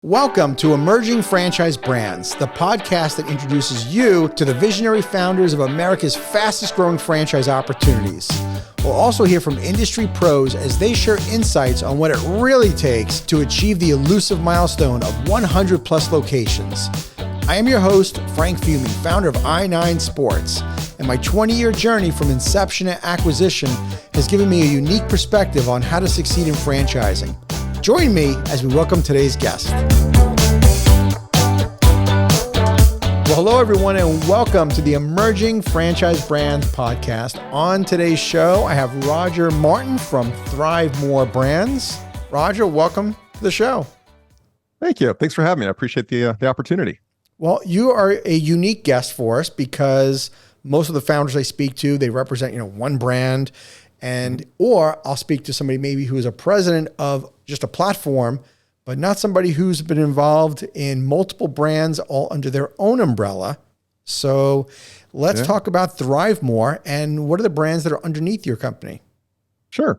Welcome to Emerging Franchise Brands, the podcast that introduces you to the visionary founders of America's fastest growing franchise opportunities. We'll also hear from industry pros as they share insights on what it really takes to achieve the elusive milestone of 100 plus locations. I am your host, Frank Fumey, founder of I9 Sports, and my 20-year journey from inception to acquisition has given me a unique perspective on how to succeed in franchising. Join me as we welcome today's guest. Well, hello, everyone, and welcome to the Emerging Franchise Brands podcast. On today's show, I have Roger Martin from ThriveMore Brands. Roger, welcome to the show. Thank you. Thanks for having me. I appreciate the opportunity. Well, you are a unique guest for us because most of the founders I speak to, they represent, one brand. Or I'll speak to somebody maybe who is a president of just a platform, but not somebody who's been involved in multiple brands all under their own umbrella. So let's talk about ThriveMore and what are the brands that are underneath your company? Sure.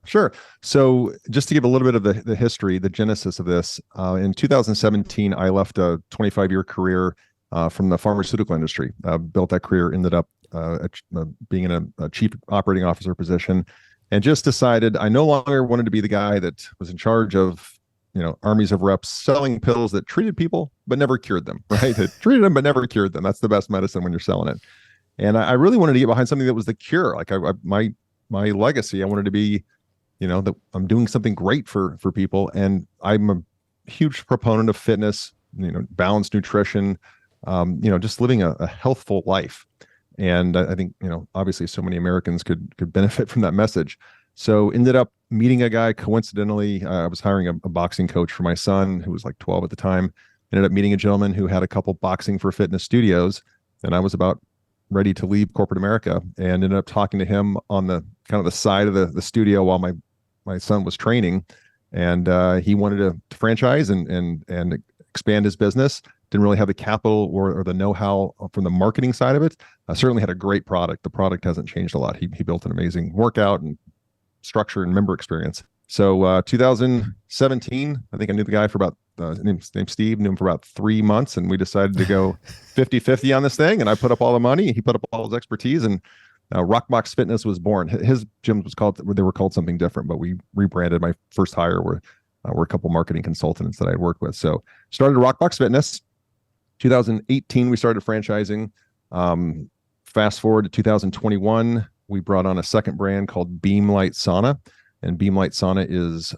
So just to give a little bit of the history, the genesis of this, in 2017, I left a 25-year career from the pharmaceutical industry. Built that career, ended up being in a chief operating officer position, and just decided I no longer wanted to be the guy that was in charge of, armies of reps selling pills that treated people but never cured them, right? It treated them but never cured them. That's the best medicine when you're selling it. And I really wanted to get behind something that was the cure. Like my legacy, I wanted to be, that I'm doing something great for people. And I'm a huge proponent of fitness, balanced nutrition, just living a healthful life. And I think, obviously so many Americans could benefit from that message. So ended up meeting a guy coincidentally. I was hiring a boxing coach for my son who was like 12 at the time. Ended up meeting a gentleman who had a couple boxing for fitness studios. And I was about ready to leave corporate America and ended up talking to him on the kind of the side of the studio while my son was training. And he wanted to franchise and expand his business. Didn't really have the capital or the know-how from the marketing side of it. Certainly had a great product. The product hasn't changed a lot. He built an amazing workout and structure and member experience. So 2017, I think I knew the guy for about, named Steve, knew him for about 3 months, and we decided to go 50-50 on this thing. And I put up all the money, he put up all his expertise, and Rockbox Fitness was born. His gym they were called something different, but we rebranded. My first hire were a couple marketing consultants that I had worked with. So started Rockbox Fitness. 2018, we started franchising. Fast forward to 2021, we brought on a second brand called Beamlight Sauna. And Beamlight Sauna is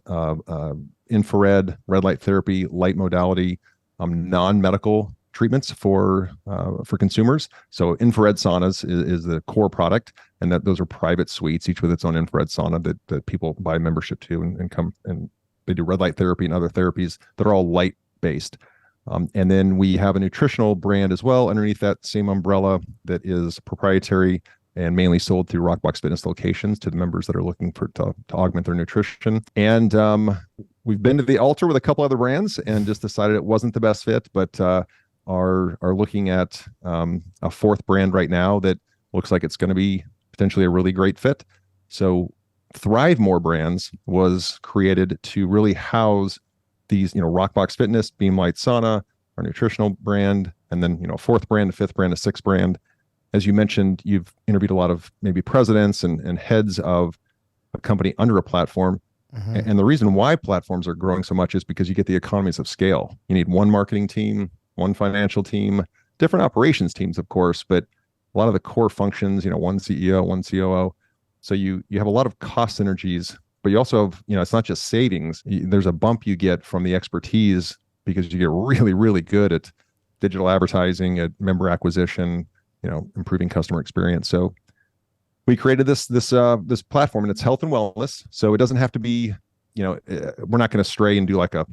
infrared, red light therapy, light modality, non-medical treatments for consumers. So infrared saunas is the core product, and those are private suites, each with its own infrared sauna that people buy membership to and come and they do red light therapy and other therapies that are all light based. And then we have a nutritional brand as well underneath that same umbrella that is proprietary and mainly sold through Rockbox Fitness locations to the members that are looking to augment their nutrition. And we've been to the altar with a couple other brands and just decided it wasn't the best fit, but are looking at a fourth brand right now that looks like it's going to be potentially a really great fit. So ThriveMore Brands was created to really house these, Rockbox Fitness, Beamlight Sauna, our nutritional brand, and then, a fourth brand, a fifth brand, a sixth brand. As you mentioned, you've interviewed a lot of maybe presidents and heads of a company under a platform. Mm-hmm. And the reason why platforms are growing so much is because you get the economies of scale. You need one marketing team, one financial team, different operations teams, of course, but a lot of the core functions, one CEO, one COO. So you have a lot of cost synergies, but you also have, it's not just savings. There's a bump you get from the expertise because you get really, really good at digital advertising, at member acquisition, improving customer experience. So we created this platform, and it's health and wellness. So it doesn't have to be, we're not going to stray and do you're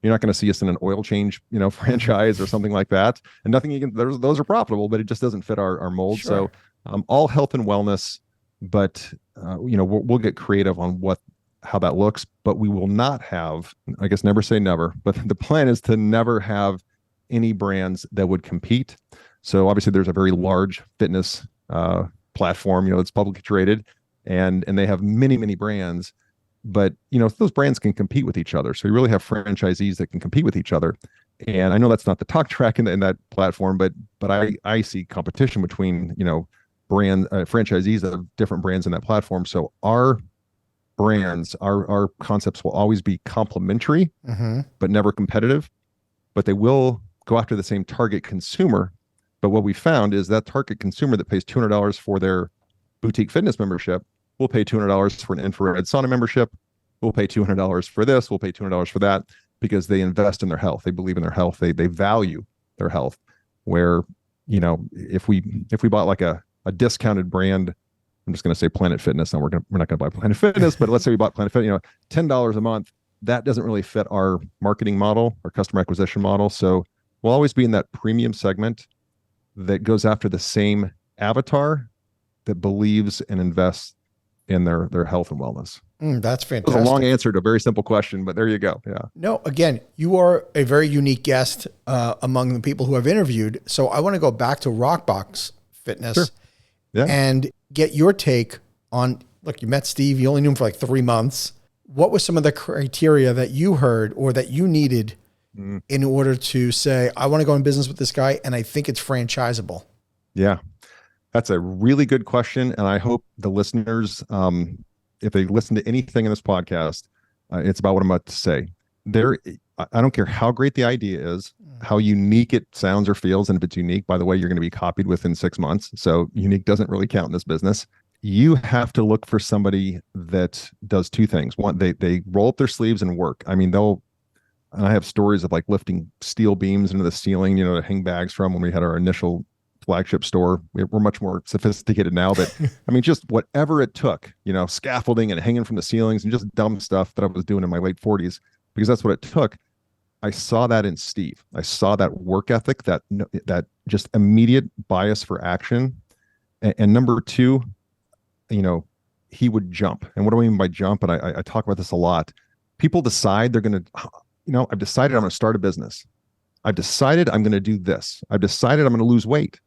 not going to see us in an oil change, franchise or something like that. And nothing those are profitable, but it just doesn't fit our mold. Sure. So all health and wellness, but we'll get creative on how that looks, but we will not have, I guess never say never, but the plan is to never have any brands that would compete. So obviously there's a very large fitness platform, it's publicly traded and they have many, many brands. But those brands can compete with each other. So you really have franchisees that can compete with each other. And I know that's not the talk track in that platform, but I see competition between brand franchisees of different brands in that platform. So our brands, our concepts will always be complementary, but never competitive. But they will go after the same target consumer. But what we found is that target consumer that pays $200 for their boutique fitness membership will pay $200 for an infrared sauna membership. We'll pay $200 for this. We'll pay $200 for that, because they invest in their health. They believe in their health. They value their health. Where, if we bought like a discounted brand, I'm just going to say Planet Fitness. And we're not going to buy Planet Fitness, but let's say we bought Planet Fitness, $10 a month. That doesn't really fit our marketing model, our customer acquisition model. So we'll always be in that premium segment that goes after the same avatar that believes and invests in their health and wellness. That's fantastic. It was a long answer to a very simple question, but there you go. Yeah. No, again, you are a very unique guest among the people who I've interviewed. So I want to go back to Rockbox Fitness and get your take on, look, you met Steve, you only knew him for like 3 months. What was some of the criteria that you heard or that you needed in order to say, I want to go in business with this guy and I think it's franchisable? Yeah. That's a really good question. And I hope the listeners, if they listen to anything in this podcast, it's about what I'm about to say. I don't care how great the idea is, how unique it sounds or feels. And if it's unique, by the way, you're going to be copied within 6 months. So unique doesn't really count in this business. You have to look for somebody that does two things. One, they roll up their sleeves and work. I mean, I have stories of like lifting steel beams into the ceiling, to hang bags from when we had our initial flagship store. We're much more sophisticated now, but I mean, just whatever it took, scaffolding and hanging from the ceilings and just dumb stuff that I was doing in my late 40s, because that's what it took. I saw that in Steve. I saw that work ethic, that just immediate bias for action. And number two, he would jump. And what do I mean by jump? And I talk about this a lot. People decide they're going to, I've decided I'm going to start a business. I've decided I'm going to do this. I've decided I'm going to lose weight.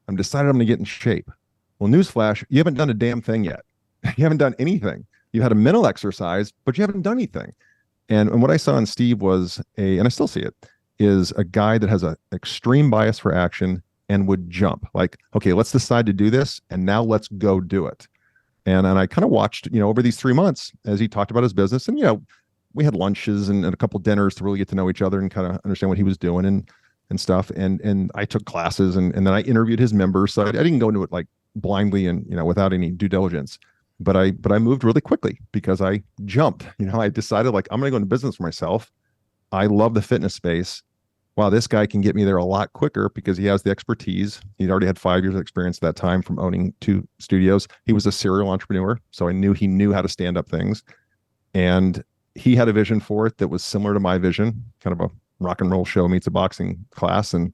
I'm decided I'm going to get in shape. Well, newsflash, you haven't done a damn thing yet. You haven't done anything. You had a mental exercise, but you haven't done anything. And what I saw in Steve was and I still see it, is a guy that has an extreme bias for action and would jump. Like, okay, let's decide to do this, and now let's go do it. And I kind of watched, over these 3 months as he talked about his business. And, we had lunches and a couple dinners to really get to know each other and kind of understand what he was doing and stuff. And I took classes and then I interviewed his members. So I didn't go into it like blindly and, without any due diligence, but I moved really quickly because I jumped. I decided like, I'm going to go into business for myself. I love the fitness space. Wow, this guy can get me there a lot quicker because he has the expertise. He'd already had 5 years of experience at that time from owning 2 studios. He was a serial entrepreneur. So I knew he knew how to stand up things. And he had a vision for it that was similar to my vision, kind of a rock and roll show meets a boxing class. And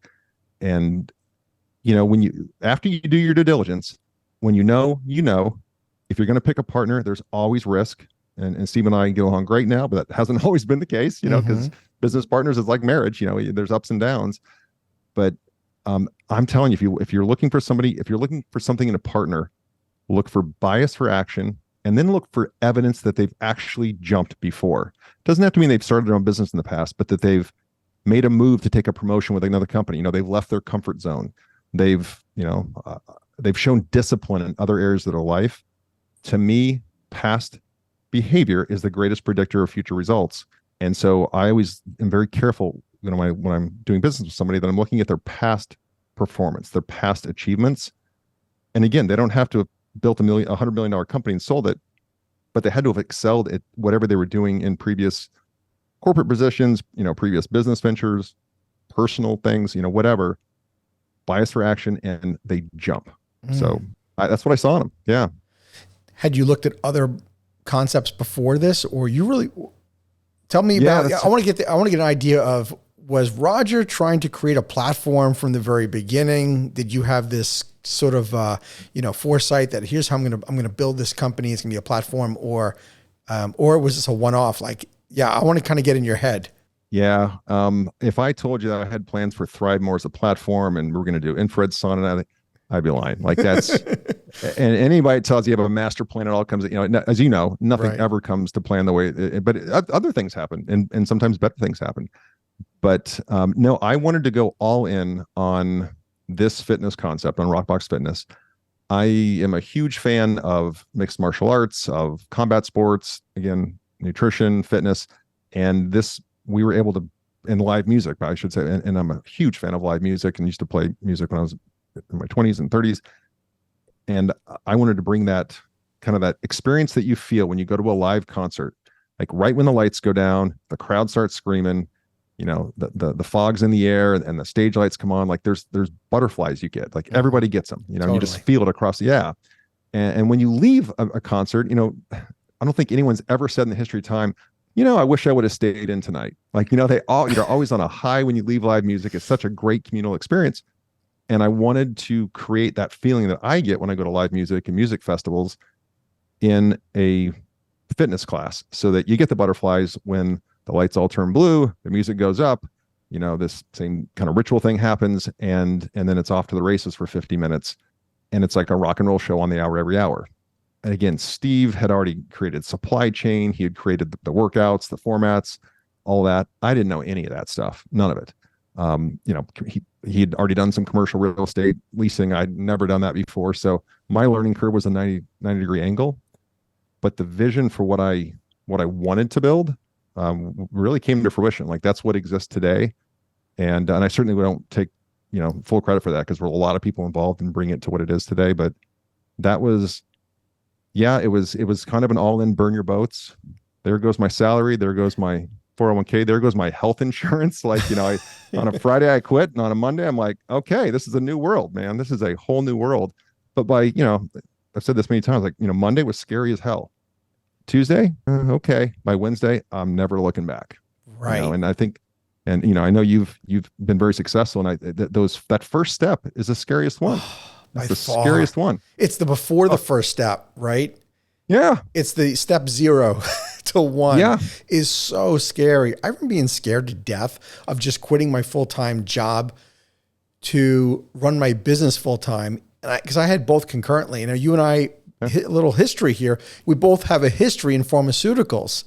when after you do your due diligence, when if you're going to pick a partner, there's always risk. And Steve and I get along great now, but that hasn't always been the case, because business partners is like marriage, there's ups and downs. But I'm telling you, if you're looking for something in a partner, look for bias for action. And then look for evidence that they've actually jumped before. Doesn't have to mean they've started their own business in the past, but that they've made a move to take a promotion with another company. They've left their comfort zone. They've shown discipline in other areas of their life. To me, past behavior is the greatest predictor of future results. And so I always am very careful, when I'm doing business with somebody, that I'm looking at their past performance, their past achievements. And again, they don't have to have built $100 million company and sold it, but they had to have excelled at whatever they were doing in previous corporate positions, previous business ventures, personal things, whatever. Bias for action, and they jump. So that's what I saw in them. Yeah. Had you looked at other concepts before this, or you really tell me about? I want to get an idea of, was Roger trying to create a platform from the very beginning? Did you have this sort of foresight that here's how I'm going to build this company, it's going to be a platform, or was this a one-off? Like, I want to kind of get in your head. Yeah. If I told you that I had plans for ThriveMore as a platform and we're going to do infrared sauna, I'd be lying. Like that's, and anybody that tells you have a master plan, it all comes, as you know, nothing Right. ever comes to plan the way, but other things happen and sometimes better things happen. But no, I wanted to go all in on this fitness concept, on Rockbox Fitness. I am a huge fan of mixed martial arts, of combat sports, again, nutrition, fitness, and this, we were able to, and live music, I should say, and I'm a huge fan of live music and used to play music when I was in my 20s and 30s. And I wanted to bring that kind of that experience that you feel when you go to a live concert, like right when the lights go down, the crowd starts screaming, the fog's in the air and the stage lights come on, like there's butterflies you get, like everybody gets them, and you just feel it across. Yeah. And when you leave a concert, I don't think anyone's ever said in the history of time, I wish I would have stayed in tonight. Like, you're always on a high when you leave live music. It's such a great communal experience. And I wanted to create that feeling that I get when I go to live music and music festivals in a fitness class, so that you get the butterflies when the lights all turn blue, the music goes up, this same kind of ritual thing happens, and then it's off to the races for 50 minutes. And it's like a rock and roll show on the hour every hour. And again, Steve had already created supply chain. He had created the workouts, the formats, all that. I didn't know any of that stuff, none of it. He had already done some commercial real estate leasing. I'd never done that before. So my learning curve was a 90 degree angle, but the vision for what I wanted to build really came to fruition. Like that's what exists today. And I certainly don't take, full credit for that, because there were a lot of people involved in bringing it to what it is today. But that was, it was kind of an all in, burn your boats. There goes my salary. There goes my 401k. There goes my health insurance. Like, on a Friday I quit, and on a Monday I'm like, okay, this is a new world, man. This is a whole new world. But by, I've said this many times, like, Monday was scary as hell. Tuesday, okay. By Wednesday, I'm never looking back. Right. And I think, and I know you've been very successful, and that first step is the scariest one. It's the scariest one. It's the before the first step, right? Yeah. It's the step 0 to 1. Yeah. Is so scary. I remember being scared to death of just quitting my full-time job to run my business full-time. And because I had both concurrently. You and I, a little history here. We both have a history in pharmaceuticals.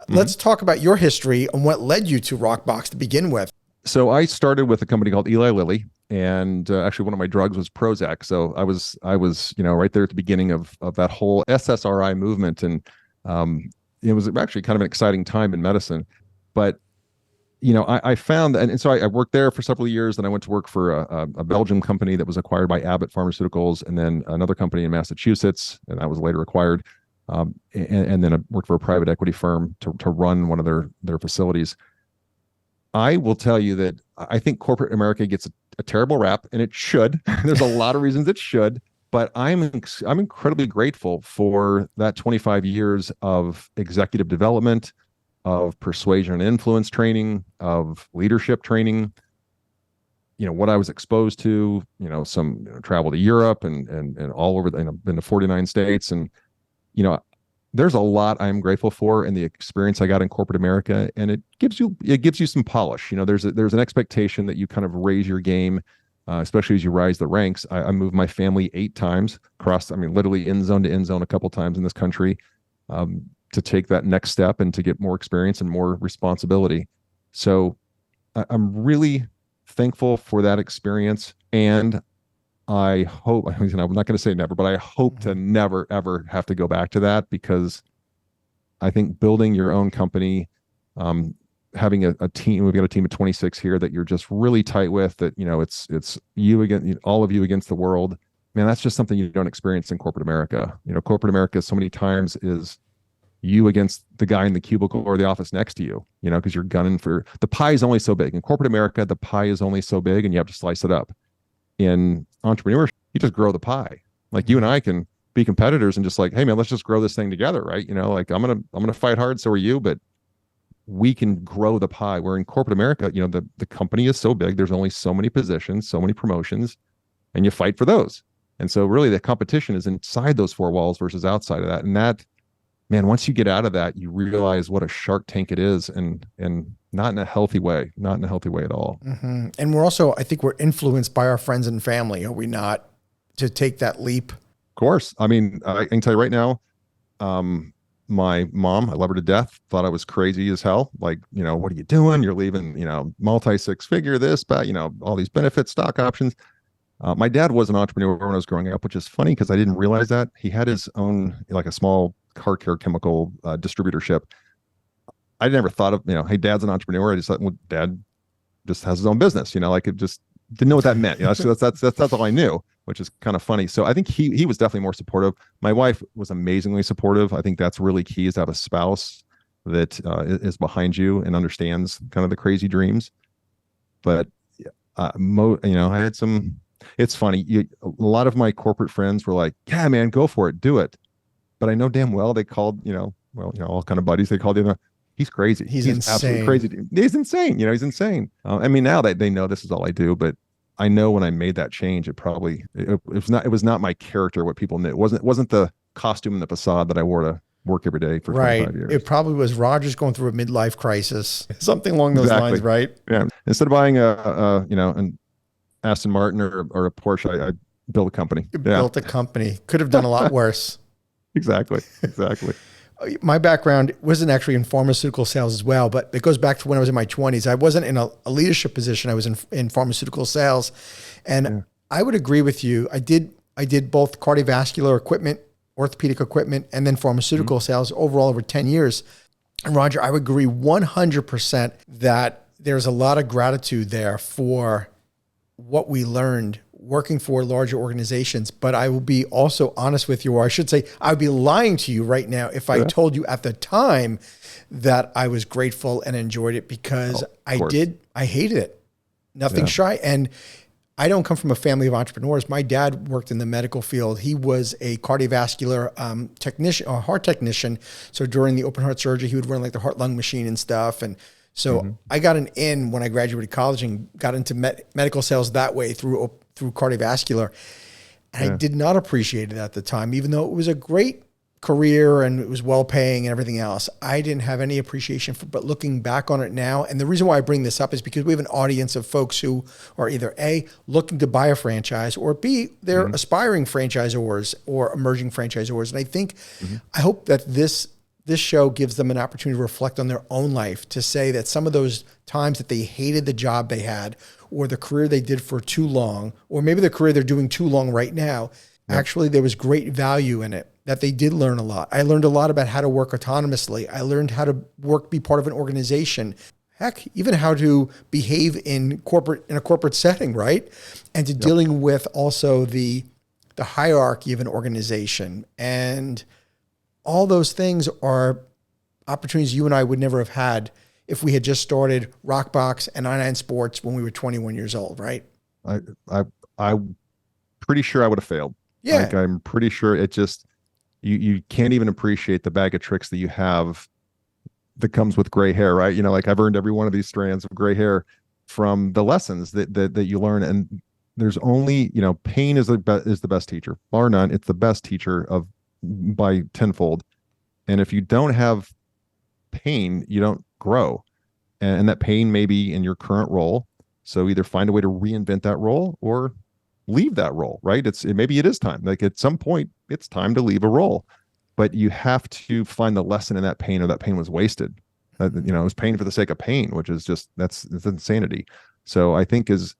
Mm-hmm. Let's talk about your history and what led you to Rockbox to begin with. So I started with a company called Eli Lilly, and actually one of my drugs was Prozac. So I was right there at the beginning of that whole SSRI movement, and it was actually kind of an exciting time in medicine. But I found, and so I worked there for several years. Then I went to work for a Belgian company that was acquired by Abbott Pharmaceuticals, and then another company in Massachusetts, and that was later acquired. And then I worked for a private equity firm to run one of their facilities. I will tell you that I think corporate America gets a terrible rap, and it should. There's a lot of reasons it should, but I'm incredibly grateful for that 25 years of executive development, of persuasion and influence training, of leadership training. What I was exposed to, some travel to Europe and all over, been to 49 states, and there's a lot I'm grateful for in the experience I got in corporate America, and it gives you some polish. There's an expectation that you kind of raise your game, especially as you rise the ranks. I moved my family 8 times across, literally end zone to end zone a couple times in this country, to take that next step and to get more experience and more responsibility. So I'm really thankful for that experience, and I hope, I'm not going to say never, but I hope to never, ever have to go back to that, because I think building your own company, having a team, we've got a team of 26 here that you're just really tight with, that, it's you against, all of you against the world, man, that's just something you don't experience in corporate America. Corporate America so many times is you against the guy in the cubicle or the office next to you, because you're gunning for, the pie is only so big. In corporate America, the pie is only so big, and you have to slice it up. In entrepreneurship, you just grow the pie. Like, you and I can be competitors and just like, hey man, let's just grow this thing together, right? Like I'm gonna fight hard, so are you, but we can grow the pie. Where in corporate America, the company is so big, there's only so many positions, so many promotions, and you fight for those. And so really the competition is inside those 4 walls versus outside of that. And that, man, once you get out of that, you realize what a shark tank it is, and not in a healthy way, not in a healthy way at all. Mm-hmm. And we're also, I think we're influenced by our friends and family, are we not? to take that leap? Of course. I mean, I can tell you right now, my mom, I love her to death, thought I was crazy as hell. Like, what are you doing? You're leaving, multi six figure this, but, all these benefits, stock options. My dad was an entrepreneur when I was growing up, which is funny because I didn't realize that. He had his own, like a small car care chemical distributorship. I never thought of, hey, dad's an entrepreneur. I just thought, well, dad just has his own business, like it just didn't know what that meant. So that's all I knew, which is kind of funny. So I think he was definitely more supportive. My wife was amazingly supportive. I think that's really key, is to have a spouse that is behind you and understands kind of the crazy dreams. But I had some, it's funny. A lot of my corporate friends were like, yeah, man, go for it. Do it. But I know damn well they called, all kind of buddies. They called him, he's crazy. He's insane. Absolutely crazy. He's insane. He's insane. I mean, now that they know this is all I do, but I know when I made that change, it was not my character, what people knew. It wasn't the costume and the facade that I wore to work every day for 25 years. It probably was Roger's going through a midlife crisis, something along those lines, right? Yeah. Instead of buying an Aston Martin or a Porsche, I built a company. Built a company. Could have done a lot worse. Exactly. My background wasn't actually in pharmaceutical sales as well, but it goes back to when I was in my 20s. I wasn't in a leadership position. I was in pharmaceutical sales. And I would agree with you. I did both cardiovascular equipment, orthopedic equipment, and then pharmaceutical sales overall over 10 years. And Roger, I would agree 100% that there's a lot of gratitude there for what we learned working for larger organizations. But I will be also honest with you, or I should say, I'd be lying to you right now if I told you at the time that I was grateful and enjoyed it, because I hated it. Nothing shy. And I don't come from a family of entrepreneurs. My dad worked in the medical field. He was a cardiovascular technician, or heart technician. So during the open heart surgery, he would run like the heart lung machine and stuff. And so I got an in when I graduated college and got into medical sales that way through cardiovascular. And I did not appreciate it at the time, even though it was a great career and it was well paying and everything else. I didn't have any appreciation for, but looking back on it now, and the reason why I bring this up is because we have an audience of folks who are either A, looking to buy a franchise, or B, they're aspiring franchisors or emerging franchisors. And I think, I hope that this show gives them an opportunity to reflect on their own life, to say that some of those times that they hated the job they had, or the career they did for too long, or maybe the career they're doing too long right now, actually there was great value in it, that they did learn a lot. I learned a lot about how to work autonomously. I learned how to be part of an organization. Heck, even how to behave in a corporate setting, right? And to dealing with also the hierarchy of an organization. And all those things are opportunities you and I would never have had if we had just started Rockbox and 99 Sports when we were 21 years old, right? I'm pretty sure I would have failed. Yeah. Like, I'm pretty sure it just, you can't even appreciate the bag of tricks that you have that comes with gray hair, right? Like, I've earned every one of these strands of gray hair from the lessons that you learn. And there's only, pain is the best teacher, bar none. It's the best teacher by tenfold. And if you don't have pain, you don't grow. And that pain may be in your current role. So either find a way to reinvent that role or leave that role, right? Maybe it is time. Like, at some point, it's time to leave a role, but you have to find the lesson in that pain, or that pain was wasted. It was pain for the sake of pain, which is just, it's insanity. So I think as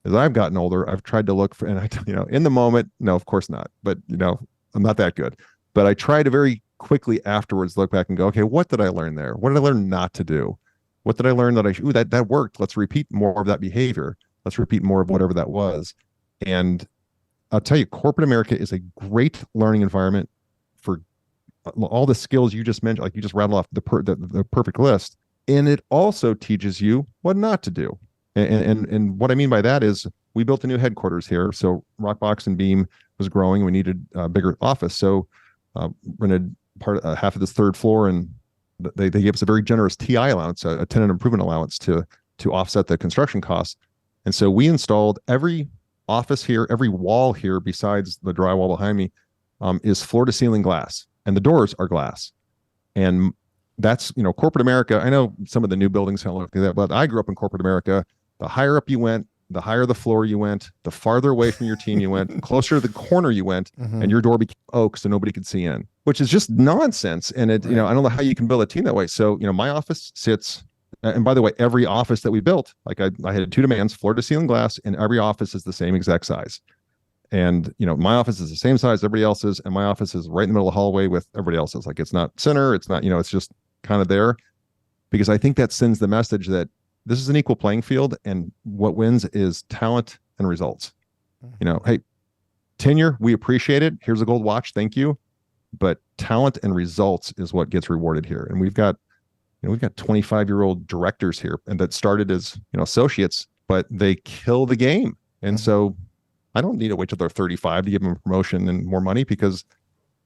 I've gotten older, I've tried to look for, and in the moment, no, of course not, but I'm not that good. But I try to very quickly afterwards look back and go, okay, what did I learn there? What did I learn not to do? What did I learn that that worked? Let's repeat more of that behavior. Let's repeat more of whatever that was. And I'll tell you, corporate America is a great learning environment for all the skills you just mentioned. Like, you just rattled off the perfect list. And it also teaches you what not to do. And what I mean by that is, we built a new headquarters here. So Rockbox and Beam was growing. We needed a bigger office. So rented half of this third floor, and they gave us a very generous TI allowance, a tenant improvement allowance to offset the construction costs. And so we installed every office here, every wall here, besides the drywall behind me, is floor to ceiling glass, and the doors are glass. And that's, corporate America. I know some of the new buildings don't look like that, but I grew up in corporate America. The higher up you went, the higher the floor you went, the farther away from your team you went, closer to the corner you went, and your door became oak so nobody could see in, which is just nonsense. And it, I don't know how you can build a team that way. So, my office sits, and by the way, every office that we built, like I had 2 demands, floor to ceiling glass, and every office is the same exact size. And, my office is the same size as everybody else's, and my office is right in the middle of the hallway with everybody else's. Like, it's not center, it's not, it's just kind of there, because I think that sends the message that this is an equal playing field, and what wins is talent and results. Hey, tenure, we appreciate it. Here's a gold watch. Thank you. But talent and results is what gets rewarded here. And we've got 25-year-old directors here, and that started as, associates, but they kill the game. And so I don't need to wait till they're 35 to give them a promotion and more money, because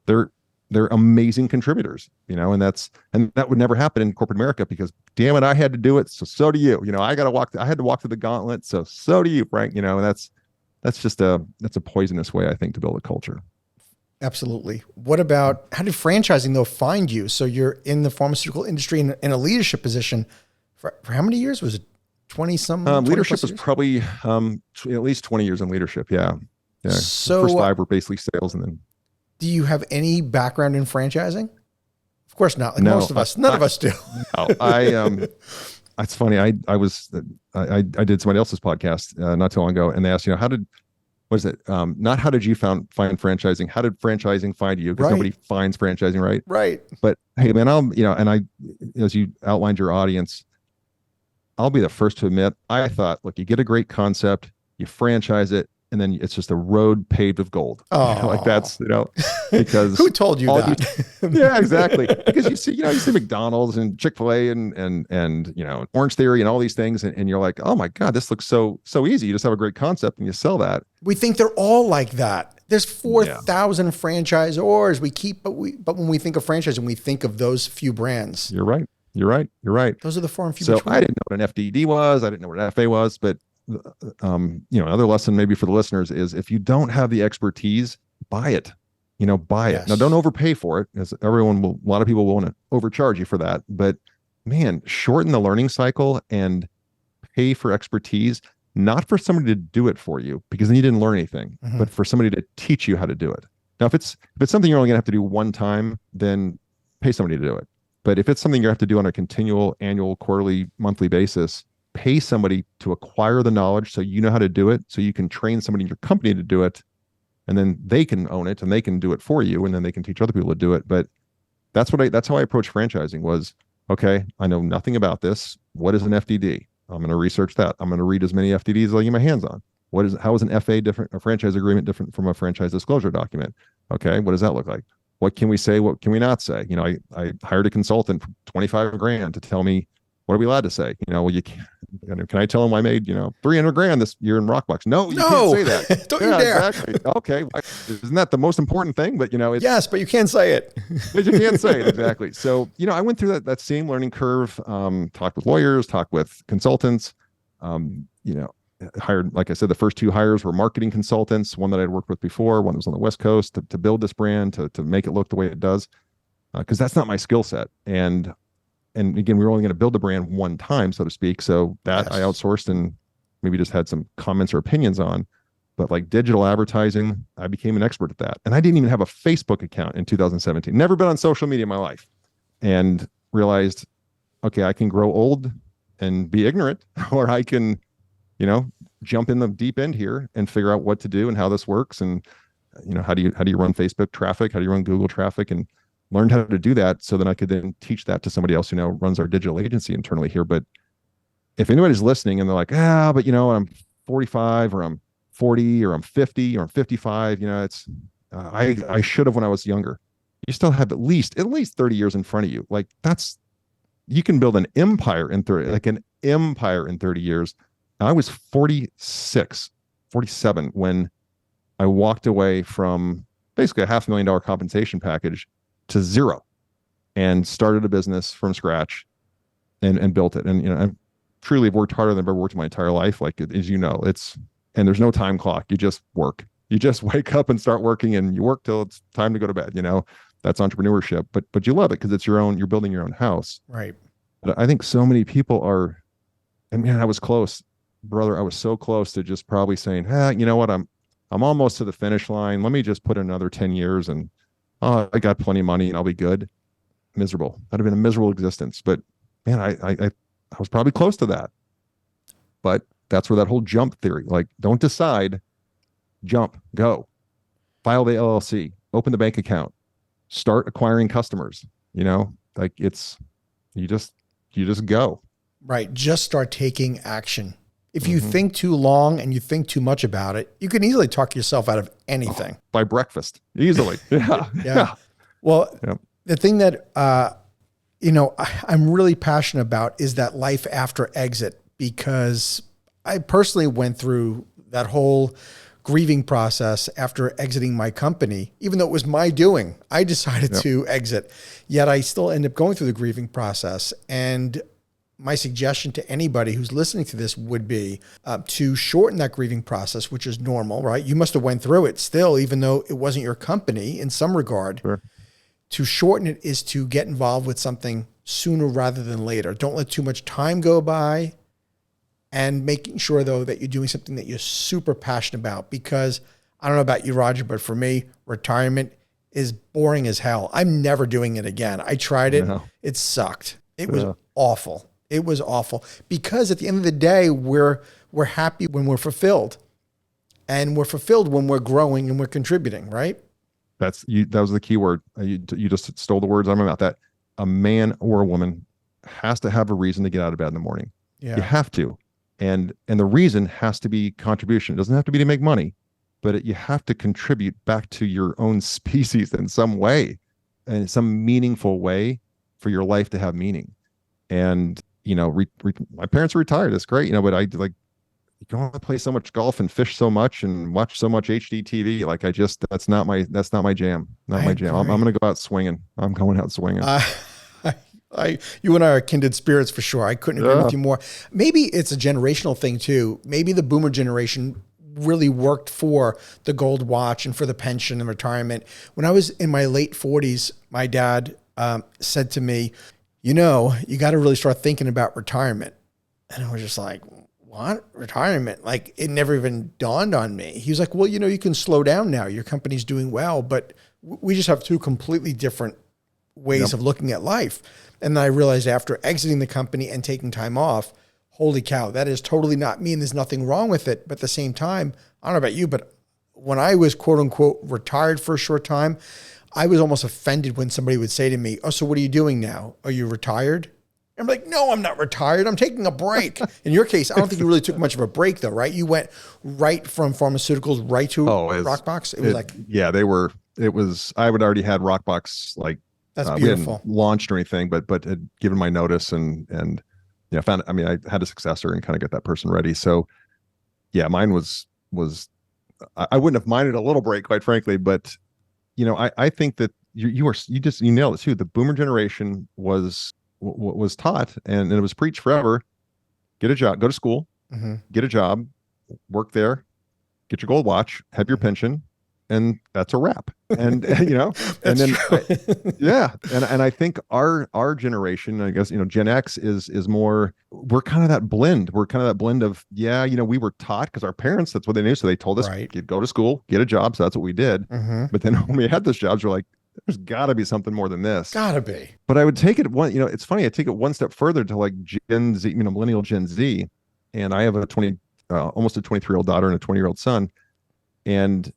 they're amazing contributors, and that would never happen in corporate America, because damn it, I had to do it. So do you, I had to walk through the gauntlet. So do you, Frank, and that's a poisonous way, I think, to build a culture. Absolutely. What about, how did franchising though find you? So you're in the pharmaceutical industry in a leadership position for how many years? Was it 20 some? Leadership was probably at least 20 years in leadership. Yeah. So the first 5 were basically sales, and then. Do you have any background in franchising? Of course not. Like no, most of us, none of us do. No, it's funny. I did somebody else's podcast not too long ago, and they asked, not how did you find franchising? How did franchising find you? Because nobody finds franchising, right? Right. But hey, man, as you outlined your audience, I'll be the first to admit, I thought, look, you get a great concept, you franchise it, and then it's just a road paved with gold. Like that's, because who told you that? Yeah, exactly. Because you see McDonald's and Chick-fil-A and Orange Theory and all these things. And you're like, oh my God, this looks so easy. You just have a great concept and you sell that. We think they're all like that. There's 4,000 franchisors. But when we think of franchising, we think of those few brands. You're right. Those are the 4 and few. So between. I didn't know what an FDD was. I didn't know what an FA was, but another lesson maybe for the listeners is, if you don't have the expertise, buy it. Buy it. Now, don't overpay for it, as a lot of people will want to overcharge you for that. But man, shorten the learning cycle and pay for expertise, not for somebody to do it for you, because then you didn't learn anything, but for somebody to teach you how to do it. Now, if it's something you're only gonna have to do one time, then pay somebody to do it. But if it's something you have to do on a continual, annual, quarterly, monthly basis, pay somebody to acquire the knowledge so you know how to do it, so you can train somebody in your company to do it, and then they can own it and they can do it for you, and then they can teach other people to do it. But that's how I approached franchising was, okay, I know nothing about this. What is an FDD? I'm going to research that. I'm going to read as many FDDs as I get my hands on. How is an FA different, a franchise agreement different from a franchise disclosure document? Okay, what does that look like? What can we say? What can we not say? I hired a consultant for $25,000 to tell me, what are we allowed to say? Well, you can't. Can I tell him I made $300,000 this year in Rockbox? No, you can't say that. Don't you dare. Exactly. Okay, isn't that the most important thing? But yes, but you can't say it. But you can't say it, exactly. So I went through that same learning curve. Talked with lawyers, talked with consultants. Hired, like I said, the first 2 hires were marketing consultants. One that I'd worked with before, one that was on the West Coast, to build this brand, to make it look the way it does, because that's not my skill set. And again, we were only going to build a brand one time, so to speak. So that I outsourced and maybe just had some comments or opinions on. But like digital advertising, I became an expert at that. And I didn't even have a Facebook account in 2017. Never been on social media in my life. And realized, okay, I can grow old and be ignorant, or I can, jump in the deep end here and figure out what to do and how this works. And, how do you run Facebook traffic? How do you run Google traffic? And learned how to do that, so then I could then teach that to somebody else who now runs our digital agency internally here. But if anybody's listening and they're like, but I'm 45 or I'm 40 or I'm 50 or I'm 55, I should have when I was younger. You still have at least 30 years in front of you. Like you can build an empire in 30 years. I was 46, 47 when I walked away from basically a $500,000 compensation package to zero, and started a business from scratch and built it. And, I truly have worked harder than I've ever worked in my entire life. Like, as and there's no time clock. You just work. You just wake up and start working, and you work till it's time to go to bed. That's entrepreneurship, but you love it because it's you're building your own house. Right. But I think so many people are, I was close, brother, I was so close to just probably saying, you know what, I'm almost to the finish line. Let me just put another 10 years and I got plenty of money and I'll be good. Miserable. That'd have been a miserable existence. But man, I was probably close to that. But that's where that whole jump theory, like, don't decide, jump, go, file the LLC, open the bank account, start acquiring customers. Like you just go. Right. Just start taking action. If you think too long and you think too much about it, you can easily talk yourself out of anything. By breakfast, easily. Yeah. Yeah. Well, the thing that, I'm really passionate about is that life after exit, because I personally went through that whole grieving process after exiting my company. Even though it was my doing, I decided to exit, yet I still end up going through the grieving process. And my suggestion to anybody who's listening to this would be to shorten that grieving process, which is normal, right? You must have went through it still, even though it wasn't your company in some regard. Sure. To shorten it is to get involved with something sooner rather than later. Don't let too much time go by, and making sure though that you're doing something that you're super passionate about, because I don't know about you, Roger, but for me, retirement is boring as hell. I'm never doing it again. I tried it. No. It sucked. It was awful. It was awful, because at the end of the day, we're happy when we're fulfilled, and we're fulfilled when we're growing and we're contributing, right? That was the key word. You just stole the words out of my mouth. That a man or a woman has to have a reason to get out of bed in the morning. Yeah. You have to. And the reason has to be contribution. It doesn't have to be to make money, but you have to contribute back to your own species in some way, and some meaningful way for your life to have meaning. And my parents are retired. It's great, but I like going to play so much golf and fish so much and watch so much HD TV. Like that's not my jam. Not my jam. I'm going to go out swinging. I'm going out swinging. You and I are kindred spirits for sure. I couldn't agree with you more. Maybe it's a generational thing too. Maybe the boomer generation really worked for the gold watch and for the pension and retirement. When I was in my late 40s, my dad said to me, you got to really start thinking about retirement. And I was just like, what? Retirement? Like, it never even dawned on me. He was like, well, you can slow down now. Your company's doing well, but we just have two completely different ways of looking at life. And then I realized after exiting the company and taking time off, holy cow, that is totally not me, and there's nothing wrong with it. But at the same time, I don't know about you, but when I was quote unquote retired for a short time, I was almost offended when somebody would say to me, oh, so what are you doing now? Are you retired? I'm like, no, I'm not retired. I'm taking a break. In your case, I don't think you really took much of a break though, right? You went right from pharmaceuticals right to Rockbox. I would already had Rockbox, like, that's beautiful. We hadn't launched or anything, but had given my notice and I had a successor and kind of get that person ready. So yeah, mine was I wouldn't have minded a little break, quite frankly, but I think that you nailed it too. The boomer generation was taught, and it was preached forever. Get a job, go to school, get a job, work there, get your gold watch, have your pension, and that's a wrap. And and then and I think our generation, I guess, Gen X is more, we're kind of that blend. We're kind of that blend of, we were taught because our parents, that's what they knew. So they told us, go to school, get a job. So that's what we did. But then when we had those jobs, we're like, there's gotta be something more than this. Gotta be. But I would take it it's funny. I take it one step further to like Gen Z, millennial Gen Z. And I have almost a 23-year-old daughter and a 20-year-old son. And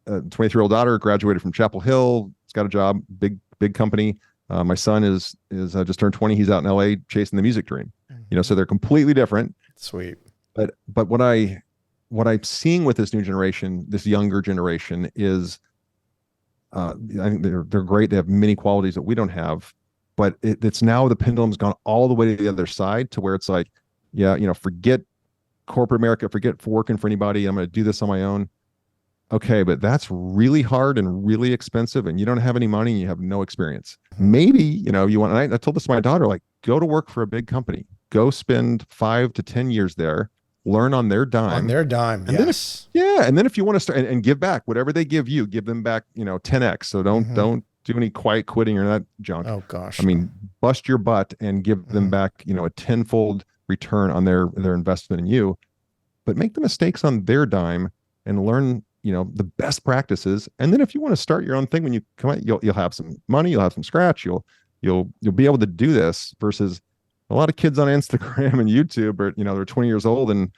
23-year-old daughter graduated from Chapel Hill. He's got a job, big company. My son is just turned 20. He's out in LA chasing the music dream. So they're completely different. Sweet. But what I'm seeing with this new generation, this younger generation, is I think they're great. They have many qualities that we don't have, but it's now the pendulum's gone all the way to the other side, to where it's like, forget corporate America, forget working for anybody. I'm going to do this on my own. Okay, but that's really hard and really expensive, and you don't have any money and you have no experience. Maybe, you want, and I told this to my daughter, like, go to work for a big company, go spend 5 to 10 years there, learn on their dime. On their dime, and yes. And then if you want to start and give back, whatever they give you, give them back, 10x. So don't do any quiet quitting or that junk. Oh gosh. I mean, bust your butt and give them back, a tenfold return on their investment in you. but make the mistakes on their dime and learn, the best practices. And then if you want to start your own thing, when you come out, you'll have some money, you'll have some scratch, you'll be able to do this, versus a lot of kids on Instagram and YouTube are, they're 20 years old and,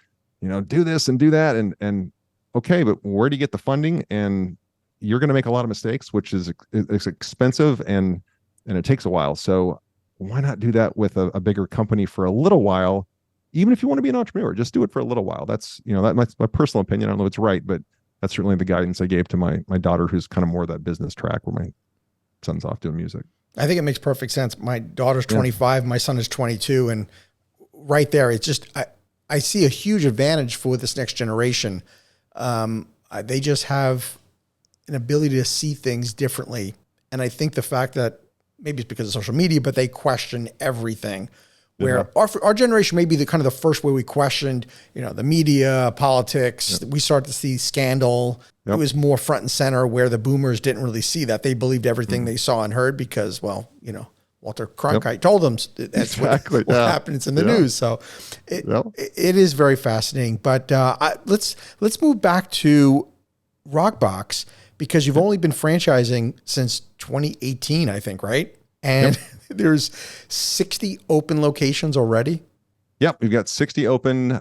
do this and do that. And okay, but where do you get the funding? And you're going to make a lot of mistakes, which is it's expensive and it takes a while. So why not do that with a bigger company for a little while? Even if you want to be an entrepreneur, just do it for a little while. That's, that's my personal opinion. I don't know if it's right, but that's certainly the guidance I gave to my daughter, who's kind of more that business track, where my son's off doing music. I think it makes perfect sense. My daughter's 25, my son is 22. And right there, it's just, I see a huge advantage for this next generation. They just have an ability to see things differently. And I think the fact that maybe it's because of social media, but they question everything. Where our generation may be the kind of the first way we questioned, the media, politics. Yep. We started to see scandal. Yep. It was more front and center, where the boomers didn't really see that. They believed everything they saw and heard because, Walter Cronkite told them that's exactly what happened. It's in the news. So it is very fascinating. But let's move back to Rockbox, because you've only been franchising since 2018, I think, right? And there's 60 open locations already. Yep, we've got 60 open,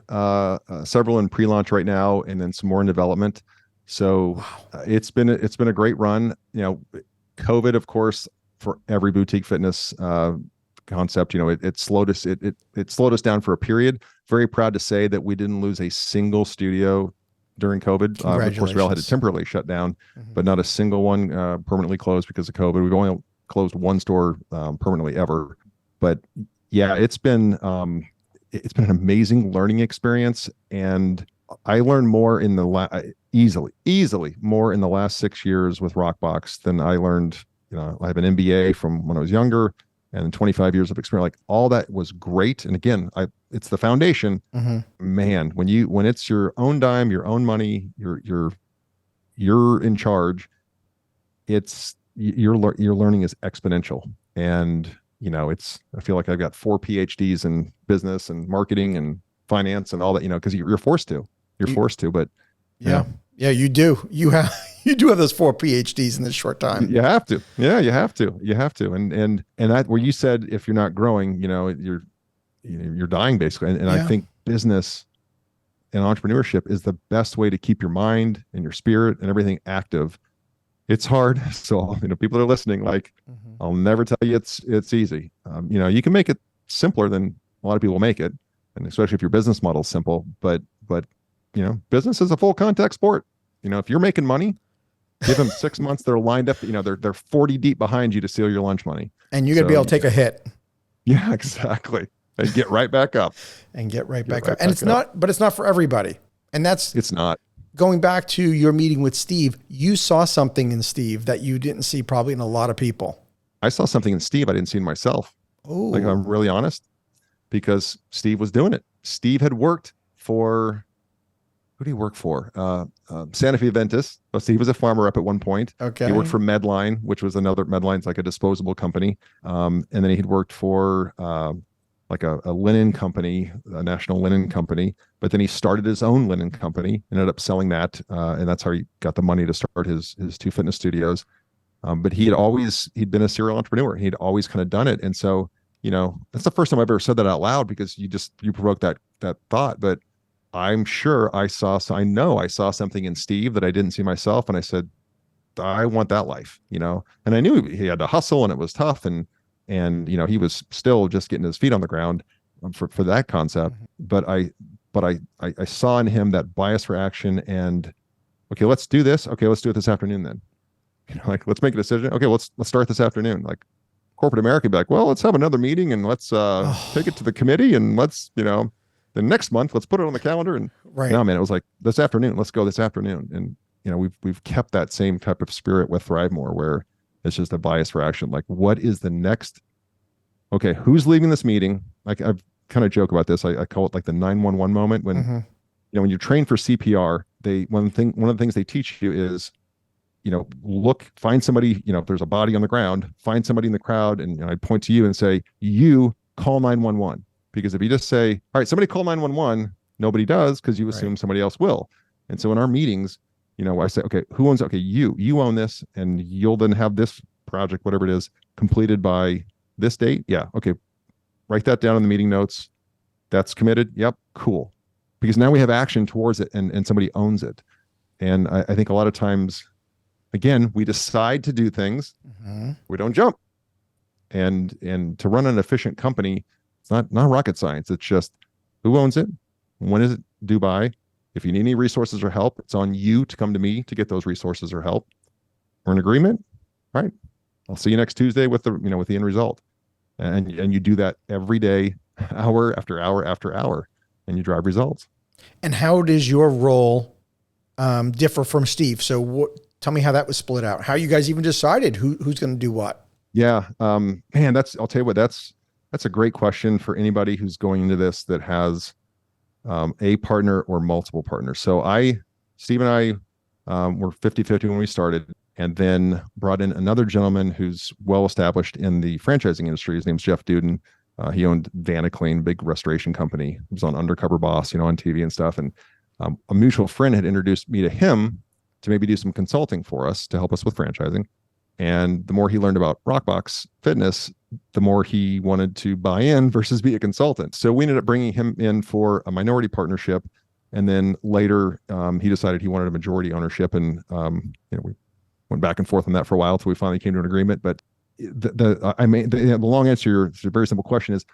several in pre-launch right now, and then some more in development. So it's been a great run. COVID, of course, for every boutique fitness concept, it slowed us. It slowed us down for a period. Very proud to say that we didn't lose a single studio during COVID. Of course, we all had to temporarily shut down, but not a single one permanently closed because of COVID. We've only closed one store permanently ever. But yeah, it's been an amazing learning experience, and I learned more in the easily more in the last 6 years with Rockbox than I learned. I have an MBA from when I was younger, and 25 years of experience. Like, all that was great. And again, it's the foundation. Man, when it's your own dime, your own money, you're in charge, your learning is exponential. And I feel like I've got 4 PhDs in business and marketing and finance and all that, because you're forced to. But you do. You do have those 4 PhDs in this short time. You have to. Yeah, you have to. And that, where you said, if you're not growing, you're dying, basically. And I think business and entrepreneurship is the best way to keep your mind and your spirit and everything active. It's hard. So, people are listening, like, I'll never tell you it's easy. You can make it simpler than a lot of people make it. And especially if your business model is simple, but business is a full contact sport. If you're making money, give them 6 months. They're lined up, they're 40 deep behind you to steal your lunch money. And you're going to be able to take a hit. Yeah, exactly. And get right back up. And it's not for everybody. And it's not. Going back to your meeting with Steve, you saw something in Steve that you didn't see probably in a lot of people. I saw something in Steve I didn't see in myself. Oh, like, I'm really honest, because Steve was doing it. Steve had worked for, who did he work for? Santa Fe Ventus. So Steve was a farmer up at one point. Okay. He worked for Medline, which was Medline's like a disposable company. And then he had worked for like a linen company, a national linen company. But then he started his own linen company, ended up selling that. And that's how he got the money to start his 2 fitness studios. But he'd been a serial entrepreneur. He'd always kind of done it. And so, that's the first time I've ever said that out loud, because you provoked that thought. But I'm sure I saw something in Steve that I didn't see myself. And I said, I want that life, and I knew he had to hustle, and it was tough. And he was still just getting his feet on the ground for that concept. But I saw in him that bias for action, and okay, let's do this. Okay, let's do it this afternoon then. Like, let's make a decision. Okay, let's start this afternoon. Like, corporate America would be like, well, let's have another meeting, and let's take it to the committee, and let's, the next month, let's put it on the calendar. And no, man, it was like, this afternoon, let's go this afternoon. And we've kept that same type of spirit with ThriveMore, where it's just a bias for action. Like, what is the next? Okay, who's leaving this meeting? Like, I've kind of joke about this. I call it like the 911 moment, when when you train for CPR, one of the things they teach you is, find somebody, if there's a body on the ground, find somebody in the crowd, and I point to you and say, you call 911. Because if you just say, all right, somebody call 911, nobody does because you assume Right. somebody else will. And so in our meetings, I say, okay, who owns, okay, you own this, and you'll then have this project, whatever it is, completed by this date. Yeah. Okay. Write that down in the meeting notes. That's committed. Yep. Cool. Because now we have action towards it, and somebody owns it. And I think a lot of times, again, we decide to do things, we don't jump. And to run an efficient company, it's not rocket science. It's just who owns it, when is it due by. If you need any resources or help, it's on you to come to me to get those resources or help. We're in agreement, right? I'll see you next Tuesday with the end result. And you do that every day, hour after hour after hour, and you drive results. And how does your role differ from Steve? So tell me how that was split out. How you guys even decided who's going to do what? Yeah, man, I'll tell you what, that's a great question for anybody who's going into this that has a partner or multiple partners. So Steve and I were 50-50 when we started, and then brought in another gentleman who's well established in the franchising industry. His name's Jeff Duden. He owned Vaniclean, big restoration company. He was on Undercover Boss, on TV and stuff. And a mutual friend had introduced me to him to maybe do some consulting for us to help us with franchising. And the more he learned about Rockbox Fitness, the more he wanted to buy in versus be a consultant. So we ended up bringing him in for a minority partnership. And then later, he decided he wanted a majority ownership. And, we went back and forth on that for a while until we finally came to an agreement. But the long answer to your very simple question is,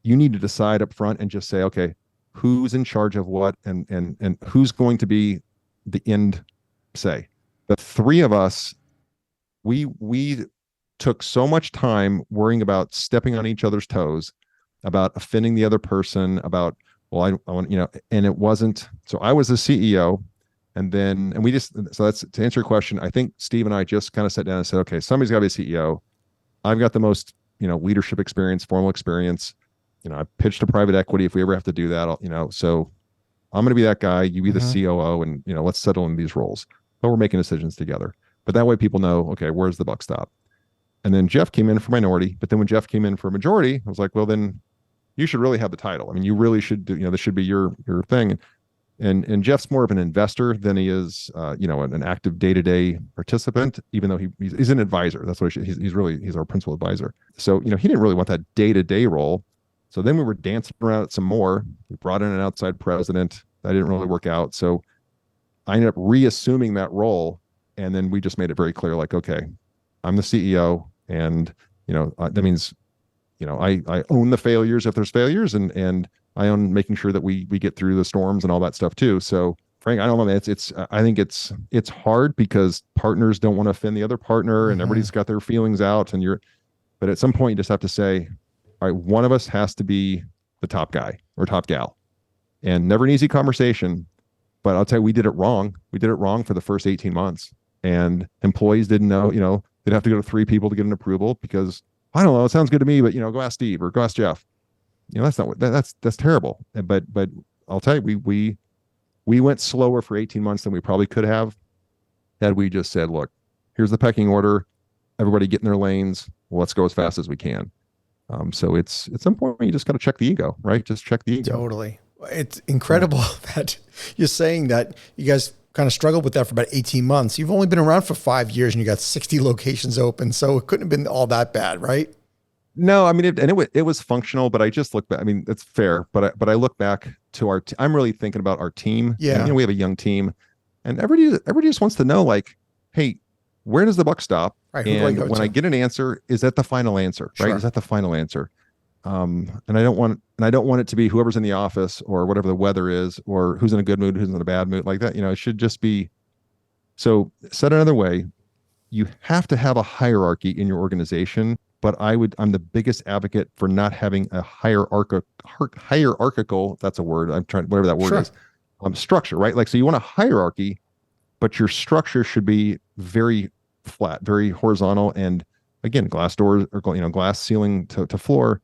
you need to decide up front and just say, okay, who's in charge of what, and who's going to be the end say. The three of us, we took so much time worrying about stepping on each other's toes, about offending the other person, about, well, I want, and it wasn't. So I was the CEO. So that's to answer your question. I think Steve and I just kind of sat down and said, okay, somebody's got to be a CEO. I've got the most, leadership experience, formal experience. I pitched to private equity. If we ever have to do that, so I'm going to be that guy. You be the COO, and, let's settle in these roles. But we're making decisions together. But that way people know, okay, where's the buck stop? And then Jeff came in for minority. But then when Jeff came in for majority, I was like, well, then you should really have the title. I mean, you really should do, this should be your thing. And Jeff's more of an investor than he is, an active day-to-day participant, even though he's an advisor. That's what he's our principal advisor. So, he didn't really want that day-to-day role. So then we were dancing around it some more. We brought in an outside president. That didn't really work out. So I ended up reassuming that role. And then we just made it very clear, like, okay, I'm the CEO. And, that means, I own the failures if there's failures, and I own making sure that we get through the storms and all that stuff too. So Frank, I don't know, I think it's hard because partners don't want to offend the other partner, and everybody's got their feelings out, but at some point you just have to say, all right, one of us has to be the top guy or top gal, and never an easy conversation, but I'll tell you, we did it wrong. We did it wrong for the first 18 months, and employees didn't know, they'd have to go to 3 people to get an approval because, I don't know, it sounds good to me, but go ask Steve or go ask Jeff. That's not what that's terrible. But I'll tell you, we went slower for 18 months than we probably could have had we just said, look, here's the pecking order, everybody get in their lanes, let's go as fast as we can. So it's at some point you just got to check the ego, right? Just check the ego. Totally. It's incredible that you're saying that you guys kind of struggled with that for about 18 months. You've only been around for 5 years and you got 60 locations open. So it couldn't have been all that bad, right? No, I mean, it was functional, but I just look back. I mean, it's fair, but I look back to I'm really thinking about our team. Yeah. And, we have a young team, and everybody just wants to know, like, hey, where does the buck stop? Right, and when I get an answer, is that the final answer? Sure. Right? Is that the final answer? And I don't want it to be whoever's in the office or whatever the weather is, or who's in a good mood, who's in a bad mood, like that. It should just be. So said another way, you have to have a hierarchy in your organization. But I'm the biggest advocate for not having a hierarchical, that's a word, whatever that word is, structure, right? Like, so you want a hierarchy, but your structure should be very flat, very horizontal. And again, glass doors or, glass ceiling to floor,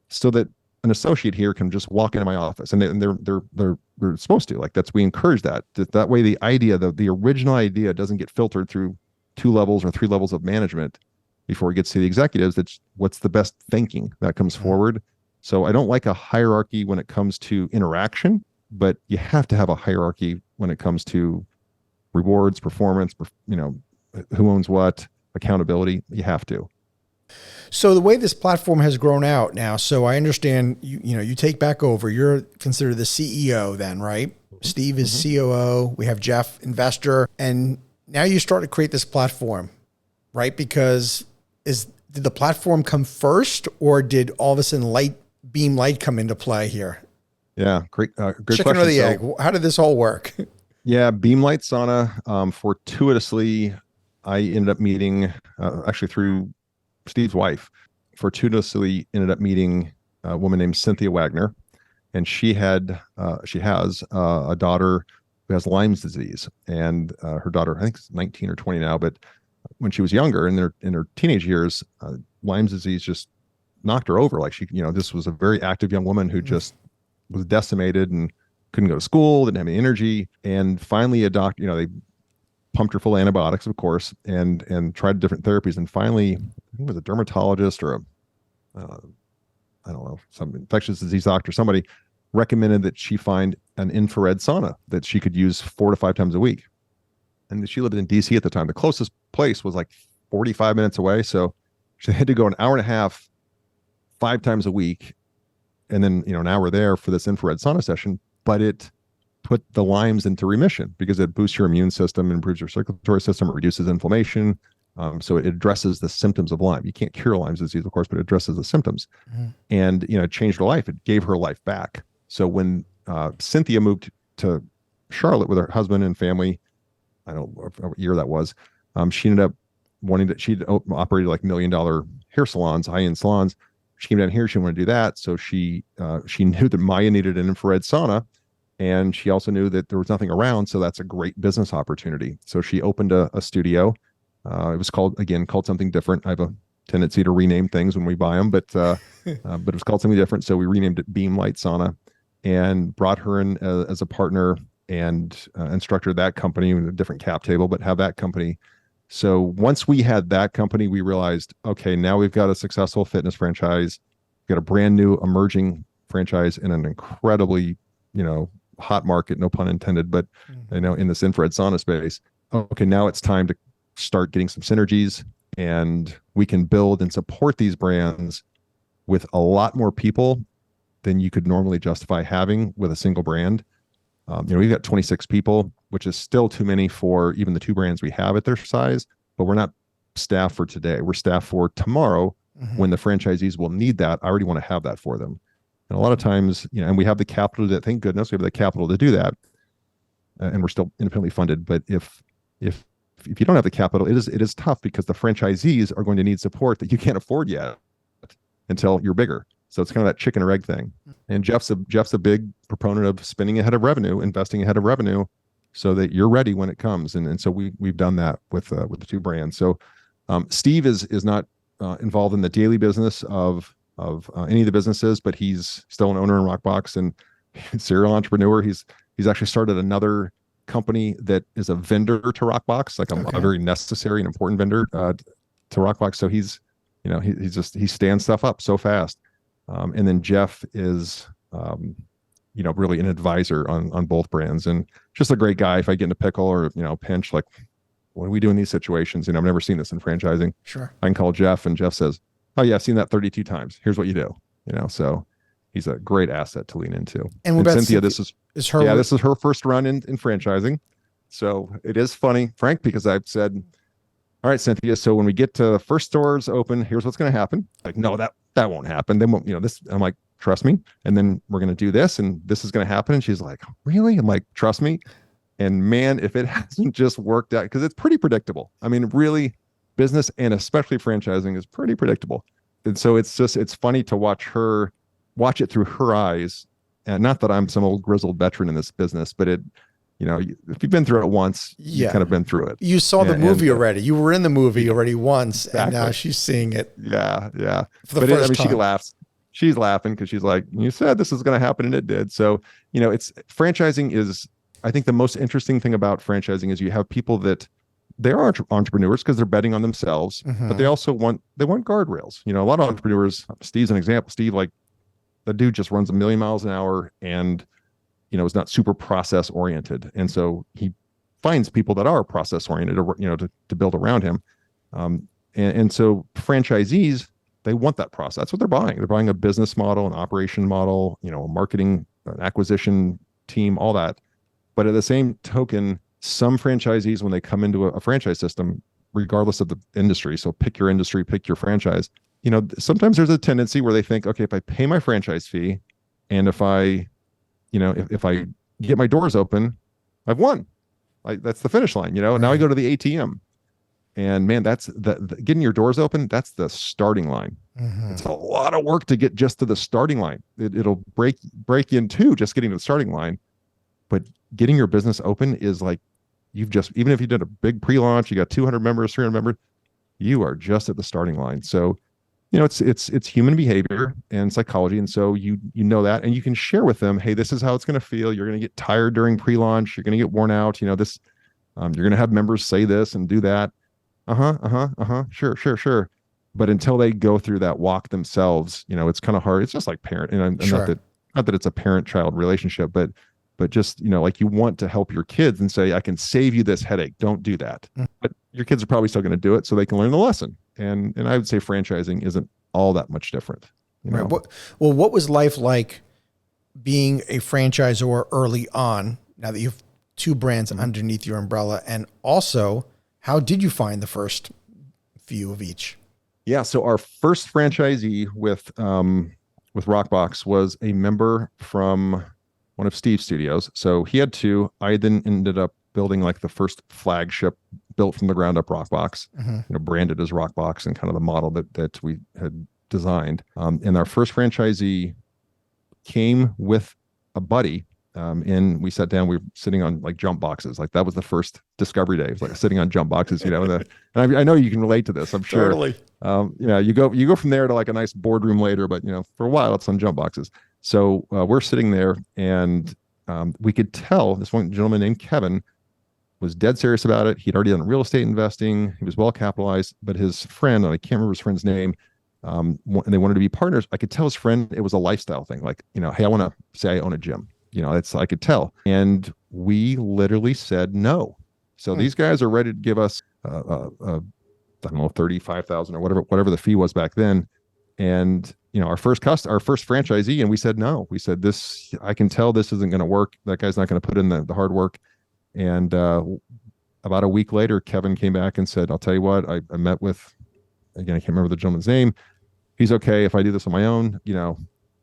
so that an associate here can just walk into my office, and they're supposed to, like, we encourage that way. The idea, the original idea doesn't get filtered through 2 levels or 3 levels of management before it gets to the executives. That's what's the best thinking that comes forward. So I don't like a hierarchy when it comes to interaction, but you have to have a hierarchy when it comes to rewards, performance, who owns what, accountability. You have to. So the way this platform has grown out now, so I understand you take back over, you're considered the CEO then, right? Steve is COO. We have Jeff, investor, and now you start to create this platform, right? Because did the platform come first, or did all of a sudden Beam Light come into play here? Yeah, great Chicken question. or the egg? How did this all work? Yeah, Beam Light Sauna. Fortuitously, I ended up meeting actually through Steve's wife. Fortuitously ended up meeting a woman named Cynthia Wagner, and she has a daughter who has Lyme's disease, and her daughter, I think, is 19 or 20 now, but when she was younger, in her teenage years, Lyme's disease just knocked her over. Like this was a very active young woman who just was decimated and couldn't go to school, didn't have any energy, and finally a doctor, they pumped her full of antibiotics, of course, and tried different therapies, and finally, I think it was a dermatologist or I don't know, some infectious disease doctor, somebody recommended that she find an infrared sauna that she could use 4 to 5 times a week. And she lived in DC at the time. The closest place was like 45 minutes away. So she had to go an hour and a half, 5 times a week. And then, an hour there for this infrared sauna session, but it put the Lyme's into remission because it boosts your immune system, improves your circulatory system, it reduces inflammation. So it addresses the symptoms of Lyme. You can't cure Lyme's disease, of course, but it addresses the symptoms. And, it changed her life. It gave her life back. So when Cynthia moved to Charlotte with her husband and family, I don't know what year that was, she ended up she'd operated like $1 million hair salons, high-end salons. She came down here, she wanted to do that. So she knew that Maya needed an infrared sauna. And she also knew that there was nothing around. So that's a great business opportunity. So she opened a studio. It was called something different. I have a tendency to rename things when we buy them, but it was called something different. So we renamed it Beam Light Sauna and brought her in as a partner and structured that company with a different cap table, but have that company. So once we had that company, we realized, okay, now we've got a successful fitness franchise, we've got a brand new emerging franchise in an incredibly, hot market, no pun intended, but in this infrared sauna space. Okay, now it's time to start getting some synergies, and we can build and support these brands with a lot more people than you could normally justify having with a single brand. We've got 26 people, which is still too many for even the 2 brands we have at their size, but we're not staffed for today. We're staffed for tomorrow when the franchisees will need that. I already want to have that for them. And a lot of times, and we have the capital to, thank goodness, we have the capital to do that. And we're still independently funded. But if you don't have the capital, it is tough because the franchisees are going to need support that you can't afford yet until you're bigger. So it's kind of that chicken or egg thing. And Jeff's a big proponent of spending ahead of revenue, investing ahead of revenue, so that you're ready when it comes. And so we've done that with the 2 brands. So Steve is not involved in the daily business of any of the businesses, but he's still an owner in Rockbox and serial entrepreneur. He's actually started another company that is a vendor to Rockbox, like a very necessary and important vendor to Rockbox. So he stands stuff up so fast. And then Jeff is, really an advisor on both brands, and just a great guy. If I get in a pickle or, pinch, like, what do we do in these situations? I've never seen this in franchising. Sure. I can call Jeff and Jeff says, oh yeah, I've seen that 32 times. Here's what you do, so he's a great asset to lean into. And Cynthia, this is her first run in franchising. So it is funny, Frank, because I've said, all right, Cynthia, so when we get to the first stores open, here's what's going to happen. Like, no, that won't happen. Then, this, I'm like, trust me. And then we're going to do this, and this is going to happen. And she's like, really? I'm like, trust me. And man, if it hasn't just worked out, because it's pretty predictable. I mean, really, business and especially franchising is pretty predictable. And so it's funny to watch it through her eyes. And not that I'm some old grizzled veteran in this business, but if you've been through it once, you've kind of been through it. You saw the movie already. You were in the movie already once, exactly. And now she's seeing it. Yeah. For the first time. She laughs. She's laughing because she's like, you said this is going to happen, and it did. So, it's franchising is, I think the most interesting thing about franchising is you have people that they are entrepreneurs because they're betting on themselves, but they also want guardrails. A lot of entrepreneurs, Steve's an example. Steve, the dude just runs a million miles an hour and, is not super process oriented. And so he finds people that are process oriented, to build around him. And so franchisees, they want that process. That's what they're buying. They're buying a business model, an operation model, a marketing, an acquisition team, all that. But at the same token, some franchisees, when they come into a franchise system, regardless of the industry, so pick your industry, pick your franchise, sometimes there's a tendency where they think, okay, if I pay my franchise fee and if I get my doors open, I've won. That's the finish line, Right. Now I go to the ATM. And man, that's getting your doors open. That's the starting line. Mm-hmm. It's a lot of work to get just to the starting line. It'll break you in two just getting to the starting line. But getting your business open is like, even if you did a big pre-launch, you got 200 members, 300 members, you are just at the starting line. So, it's human behavior and psychology. And so you know that, and you can share with them, hey, this is how it's going to feel. You're going to get tired during pre-launch. You're going to get worn out. You're going to have members say this and do that. Sure. But until they go through that walk themselves, it's kind of hard. It's just like parent, and Sure. not that it's a parent-child relationship, but just, like you want to help your kids and say, I can save you this headache. Don't do that. Mm-hmm. But your kids are probably still going to do it so they can learn the lesson. And I would say franchising isn't all that much different. Right. What was life like being a franchisor early on, now that you have two brands underneath your umbrella? And also, how did you find the first few of each? Yeah. So our first franchisee with Rockbox was a member from one of Steve's studios. So he had two. I then ended up building like the first flagship built from the ground up Rockbox, branded as Rockbox, and kind of the model that we had designed. And our first franchisee came with a buddy. And we sat down, we were sitting on like jump boxes. Like that was the first discovery day. It was like sitting on jump boxes, and I know you can relate to this, I'm sure. Totally. You go from there to like a nice boardroom later, but for a while it's on jump boxes. So we're sitting there, and we could tell this one gentleman named Kevin was dead serious about it. He'd already done real estate investing. He was well capitalized, but his friend, and I can't remember his friend's name, and they wanted to be partners. I could tell his friend it was a lifestyle thing. Like, hey, I want to say I own a gym. I could tell. And we literally said no. So these guys are ready to give us, I don't know, $35,000 or whatever the fee was back then. And, our first franchisee, and we said no. We said, this, I can tell this isn't going to work. That guy's not going to put in the hard work. And about a week later, Kevin came back and said, I'll tell you what, I met with, again, I can't remember the gentleman's name. He's okay if I do this on my own.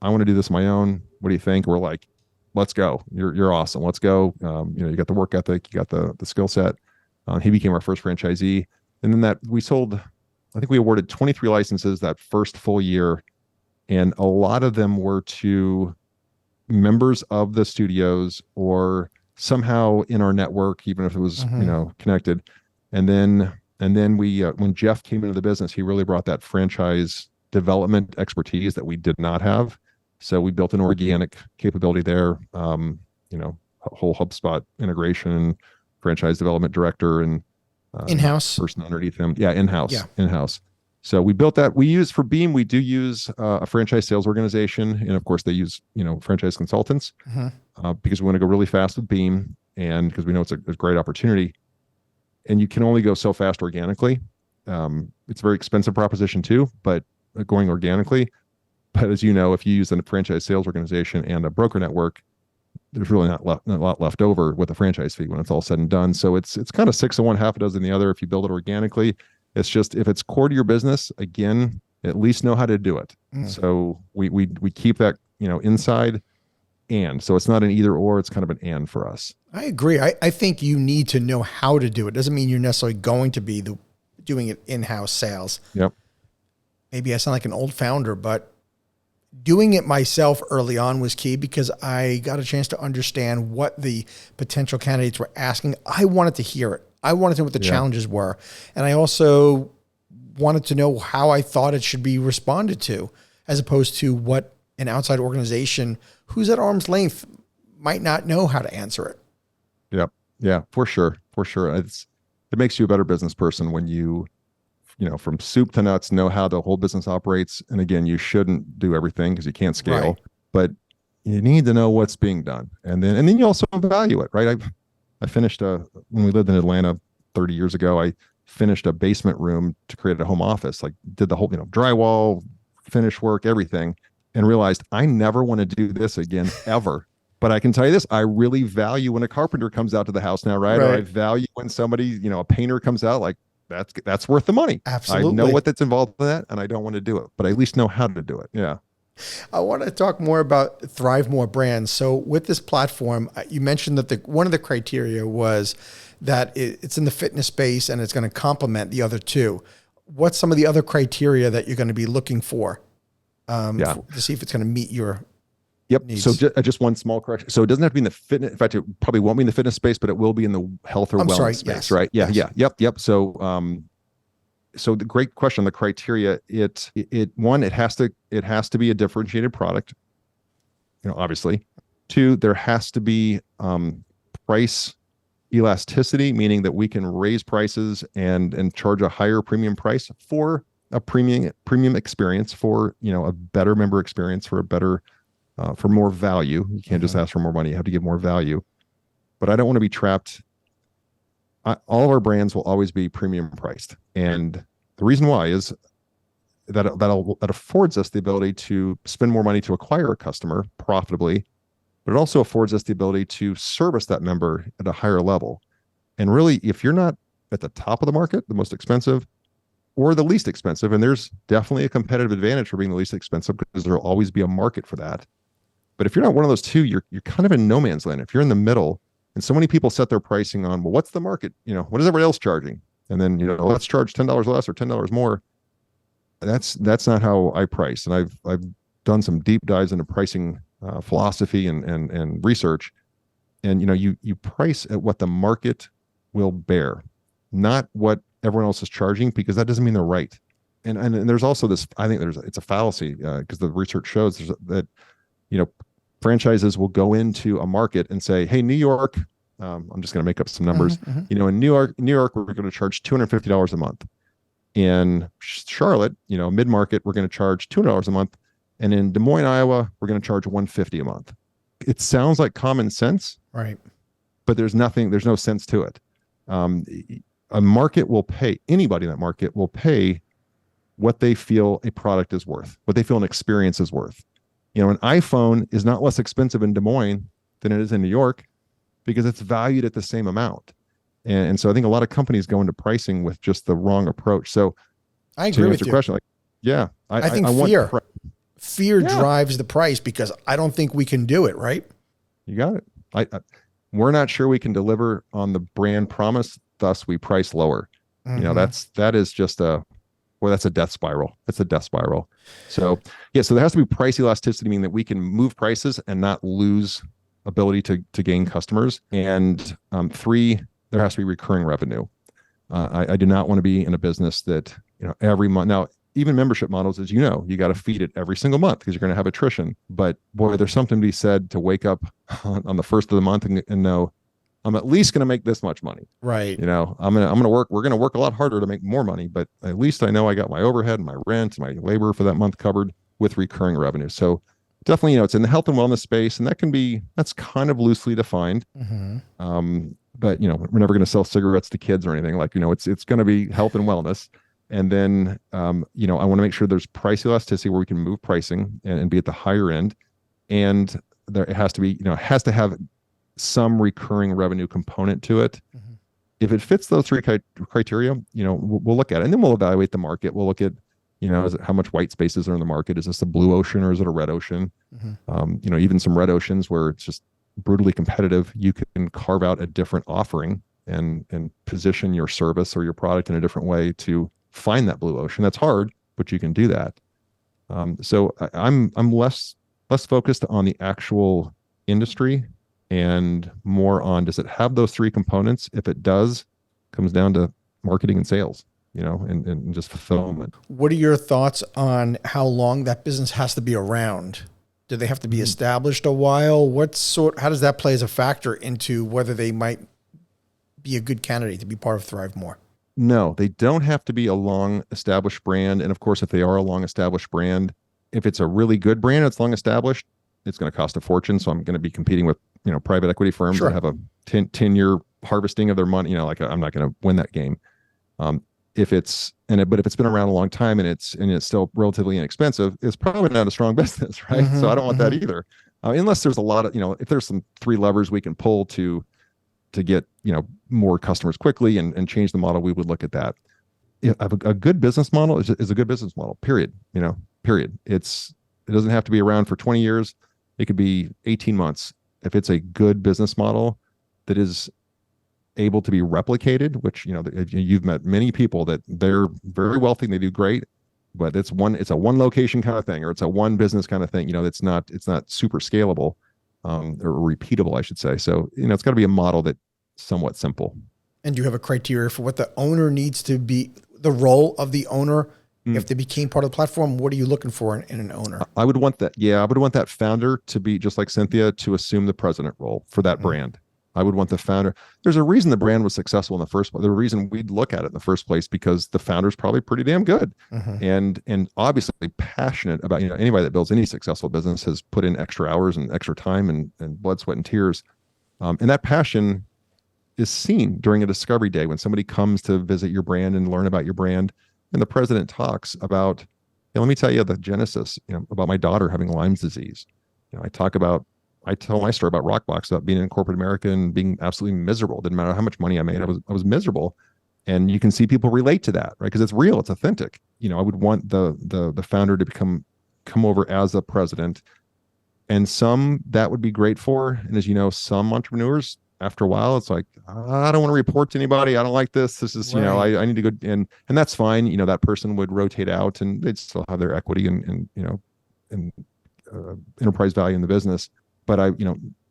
I want to do this on my own. What do you think? We're like, let's go. You're awesome. Let's go. You got the work ethic, you got the skill set. He became our first franchisee. And then I think we awarded 23 licenses that first full year. And a lot of them were to members of the studios or somehow in our network, even if it was, connected. And then we, when Jeff came into the business, he really brought that franchise development expertise that we did not have. So we built an organic capability there, whole HubSpot integration, franchise development director, and in-house person underneath him. Yeah, in-house. Yeah. In-house. So we built that. We use for Beam, we do use a franchise sales organization, and of course they use franchise consultants because we want to go really fast with Beam, and because we know it's a great opportunity. And you can only go so fast organically. It's a very expensive proposition too, but going organically. But as you know, if you use a franchise sales organization and a broker network, there's really not a lot left over with a franchise fee when it's all said and done. So it's kind of 6 of one, half a dozen the other. If you build it organically, it's just, if it's core to your business, again, at least know how to do it. So we keep that inside, and so it's not an either or, it's kind of an and for us. I agree. I think you need to know how to do it. Doesn't mean you're necessarily going to be doing it in-house sales. Yep. Maybe I sound like an old founder, but doing it myself early on was key because I got a chance to understand what the potential candidates were asking. I wanted to hear it. I wanted to know what the challenges were. And I also wanted to know how I thought it should be responded to, as opposed to what an outside organization who's at arm's length might not know how to answer it. Yep. Yeah, for sure. For sure. It makes you a better business person when you from soup to nuts, know how the whole business operates. And again, you shouldn't do everything because you can't scale. but you need to know what's being done. And then you also value it, right? I finished when we lived in Atlanta 30 years ago, I finished a basement room to create a home office, like did the whole, drywall, finish work, everything, and realized I never want to do this again, ever. But I can tell you this, I really value when a carpenter comes out to the house now, right? Or I value when somebody, a painter comes out, like that's worth the money. Absolutely. I know what that's involved in that, and I don't want to do it, but I at least know how to do it. Yeah. I want to talk more about ThriveMore Brands. So with this platform, you mentioned that one of the criteria was that it's in the fitness space and it's going to complement the other two. What's some of the other criteria that you're going to be looking for, to see if it's going to meet your needs? So just one small correction. So it doesn't have to be in the fitness. In fact, it probably won't be in the fitness space, but it will be in the health or wellness space, yes. right? Yeah, Yes. yeah, yep. So the great question on the criteria, it has to be a differentiated product, obviously. 2, there has to be price elasticity, meaning that we can raise prices and charge a higher premium price for a premium experience, for a better member experience, for a better for more value. You can't just ask for more money, you have to give more value. But I don't want to be trapped. All of our brands will always be premium priced. And the reason why is that affords us the ability to spend more money to acquire a customer profitably, but it also affords us the ability to service that member at a higher level. And really, if you're not at the top of the market, the most expensive, or the least expensive, and there's definitely a competitive advantage for being the least expensive because there'll always be a market for that. But if you're not one of those two, you're kind of in no man's land. If you're in the middle, and so many people set their pricing on, well, what's the market? What is everybody else charging? And then, let's charge $10 less or $10 more. That's not how I price. And I've done some deep dives into pricing philosophy and research. And, you price at what the market will bear, not what everyone else is charging, because that doesn't mean they're right. And there's also this, I think it's a fallacy because the research shows that, franchises will go into a market and say, hey, New York, I'm just going to make up some numbers. In New York, we're going to charge $250 a month. In Charlotte, mid-market, we're going to charge $200 a month. And in Des Moines, Iowa, we're going to charge $150 a month. It sounds like common sense, right? But there's no sense to it. A market will pay, anybody in that market will pay what they feel a product is worth, what they feel an experience is worth. An iPhone is not less expensive in Des Moines than it is in New York because it's valued at the same amount. And so I think a lot of companies go into pricing with just the wrong approach. So I agree with you. Question, I think fear drives the price because I don't think we can do it, right? You got it. We're not sure we can deliver on the brand promise, thus we price lower. That is just that's a death spiral. It's a death spiral. So so there has to be price elasticity, meaning that we can move prices and not lose ability to gain customers. And 3, there has to be recurring revenue. I do not want to be in a business that, every month. Now, even membership models, as you got to feed it every single month because you're going to have attrition. But boy, there's something to be said to wake up on the first of the month and know I'm at least going to make this much money. Right. I'm going to work. We're going to work a lot harder to make more money, but at least I know I got my overhead and my rent, and my labor for that month covered with recurring revenue. So definitely, it's in the health and wellness space, and that's kind of loosely defined. But we're never going to sell cigarettes to kids or anything. Like, it's going to be health and wellness. And then, I want to make sure there's price elasticity where we can move pricing and be at the higher end. And it has to have some recurring revenue component to it. If it fits those 3 criteria, we'll look at it, and then we'll evaluate the market. We'll look at, is it how much white spaces are in the market? Is this a blue ocean or is it a red ocean? Even some red oceans where it's just brutally competitive, you can carve out a different offering and position your service or your product in a different way to find that blue ocean. That's hard, but you can do that. So I'm less focused on the actual industry and more on, does it have those 3 components? If it does, comes down to marketing and sales, and just fulfillment. What are your thoughts on how long that business has to be around? Do they have to be established a while? How does that play as a factor into whether they might be a good candidate to be part of ThriveMore? No, they don't have to be a long established brand. And of course, if they are a long established brand, if it's a really good brand, it's long established, it's going to cost a fortune. So I'm going to be competing with, private equity firms Sure. that have a 10-year harvesting of their money. I'm not going to win that game. But if it's been around a long time and it's still relatively inexpensive, it's probably not a strong business, right? So I don't want that either. Unless there's a lot of, if there's some three levers we can pull to get, more customers quickly and change the model, we would look at that. A good business model is a good business model, period. Period. It doesn't have to be around for 20 years. It could be 18 months. If it's a good business model that is able to be replicated, which, you've met many people that they're very wealthy and they do great, but it's a one location kind of thing, or it's a one business kind of thing. It's not super scalable, or repeatable, I should say. So, it's got to be a model that's somewhat simple. And do you have a criteria for what the owner needs to be, the role of the owner? If they became part of the platform, what are you looking for in an owner? I would want that. Yeah, I would want that founder to be just like Cynthia, to assume the president role for that brand. I would want the founder. There's a reason the brand was successful in the first place. The reason we'd look at it in the first place, because the founder's probably pretty damn good, and obviously passionate about, anybody that builds any successful business has put in extra hours and extra time and blood, sweat, and tears. And that passion is seen during a discovery day when somebody comes to visit your brand and learn about your brand. And the president talks about, let me tell you the genesis, about my daughter having Lyme's disease. I tell my story about Rockbox, about being in corporate America and being absolutely miserable. Didn't matter how much money I made, I was miserable. And you can see people relate to that, right? Because it's real, it's authentic. I would want the founder to come over as a president. And some that would be great for. And as you know, some entrepreneurs, after a while, it's like, I don't want to report to anybody. I don't like this. This is, Right. I need to go, and that's fine. That person would rotate out and they'd still have their equity and enterprise value in the business. But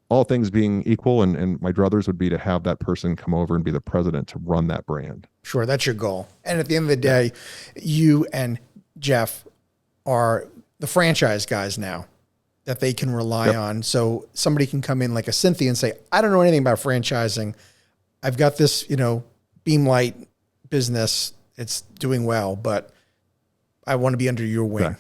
all things being equal, and my druthers would be to have that person come over and be the president to run that brand. Sure. That's your goal. And at the end of the day, you and Jeff are the franchise guys now that they can rely on. So somebody can come in like a Cynthia and say, I don't know anything about franchising. I've got this, beam light business. It's doing well, but I want to be under your wing.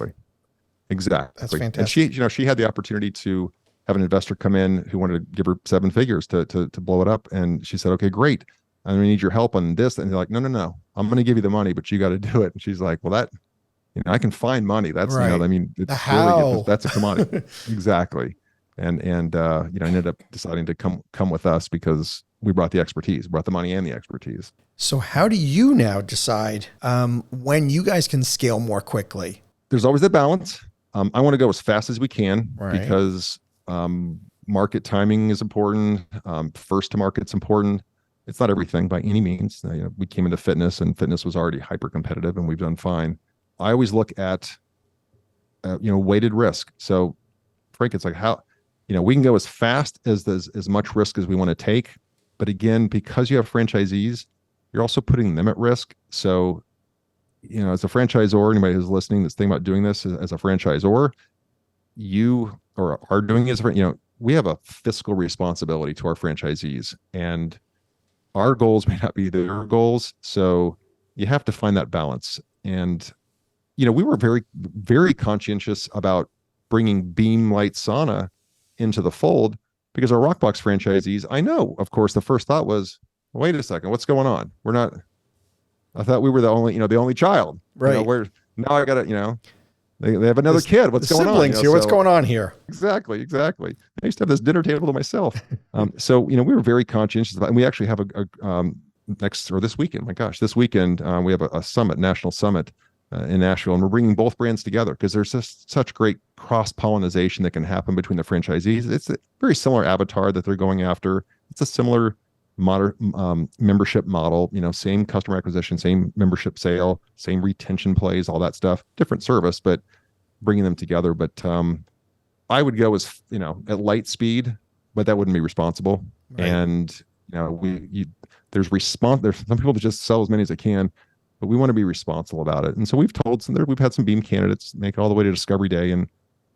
Exactly. That's fantastic. And she had the opportunity to have an investor come in who wanted to give her 7 figures to blow it up. And she said, okay, great. I'm going to need your help on this. And they're like, no, I'm going to give you the money, but you got to do it. And she's like, well, I can find money. That's, right. It's really, that's a commodity. Exactly. And I ended up deciding to come with us because we brought the expertise, brought the money and the expertise. So how do you now decide when you guys can scale more quickly? There's always that balance. I want to go as fast as we can, right, because market timing is important. First to market's important. It's not everything by any means. We came into fitness and fitness was already hyper competitive and we've done fine. I always look at, weighted risk. So Frank, it's like how, we can go as fast as much risk as we want to take. But again, because you have franchisees, you're also putting them at risk. So, as a franchisor, anybody who's listening that's thinking about doing this as a franchisor, you or are doing it, we have a fiscal responsibility to our franchisees, and our goals may not be their goals. So you have to find that balance. And, we were very, very conscientious about bringing Beam Light Sauna into the fold because our Rockbox franchisees, I know, of course, the first thought was, wait a second, what's going on? I thought we were the only child, right? Now I got to, they have another kid. What's going on? Siblings here. What's going on here? Exactly. I used to have this dinner table to myself. So, we were very conscientious about, and we actually have this weekend, we have a summit, national summit in Nashville, and we're bringing both brands together because there's just such great cross-pollination that can happen between the franchisees. It's a very similar avatar that they're going after. It's a similar modern membership model, same customer acquisition, same membership sale, same retention plays, all that stuff, different service, but bringing them together. But I would go as, at light speed, but that wouldn't be responsible. Right. And, there's some people that just sell as many as they can, but we want to be responsible about it. And so we've had some Beam candidates make it all the way to discovery day. And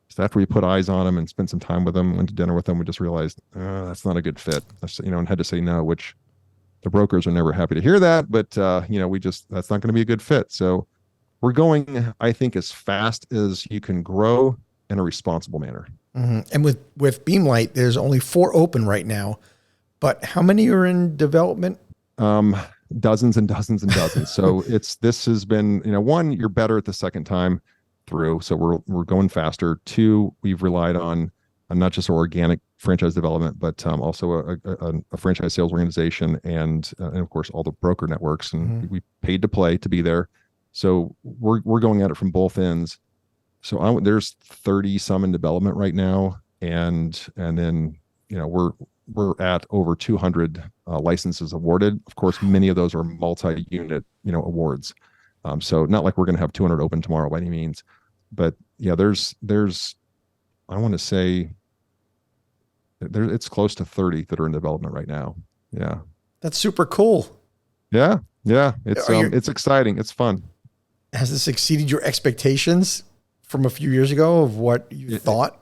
just after we put eyes on them and spent some time with them, went to dinner with them, we just realized that's not a good fit. And had to say no, which the brokers are never happy to hear that. But that's not going to be a good fit. So we're going, I think, as fast as you can grow in a responsible manner. And with Beamlight, there's only 4 open right now, but how many are in development? Dozens and dozens and dozens. So this has been, one, you're better at the second time through. So we're going faster. 2, we've relied on not just organic franchise development, but also a franchise sales organization and of course all the broker networks. And we paid to play to be there. So we're going at it from both ends. So there's 30 some in development right now, and then we're at over 200 licenses awarded. Of course, many of those are multi-unit awards. So not like we're going to have 200 open tomorrow by any means, but yeah, there's I want to say it's close to 30 that are in development right now. Yeah, that's super cool. Yeah, it's exciting. It's fun. Has this exceeded your expectations from a few years ago of what you thought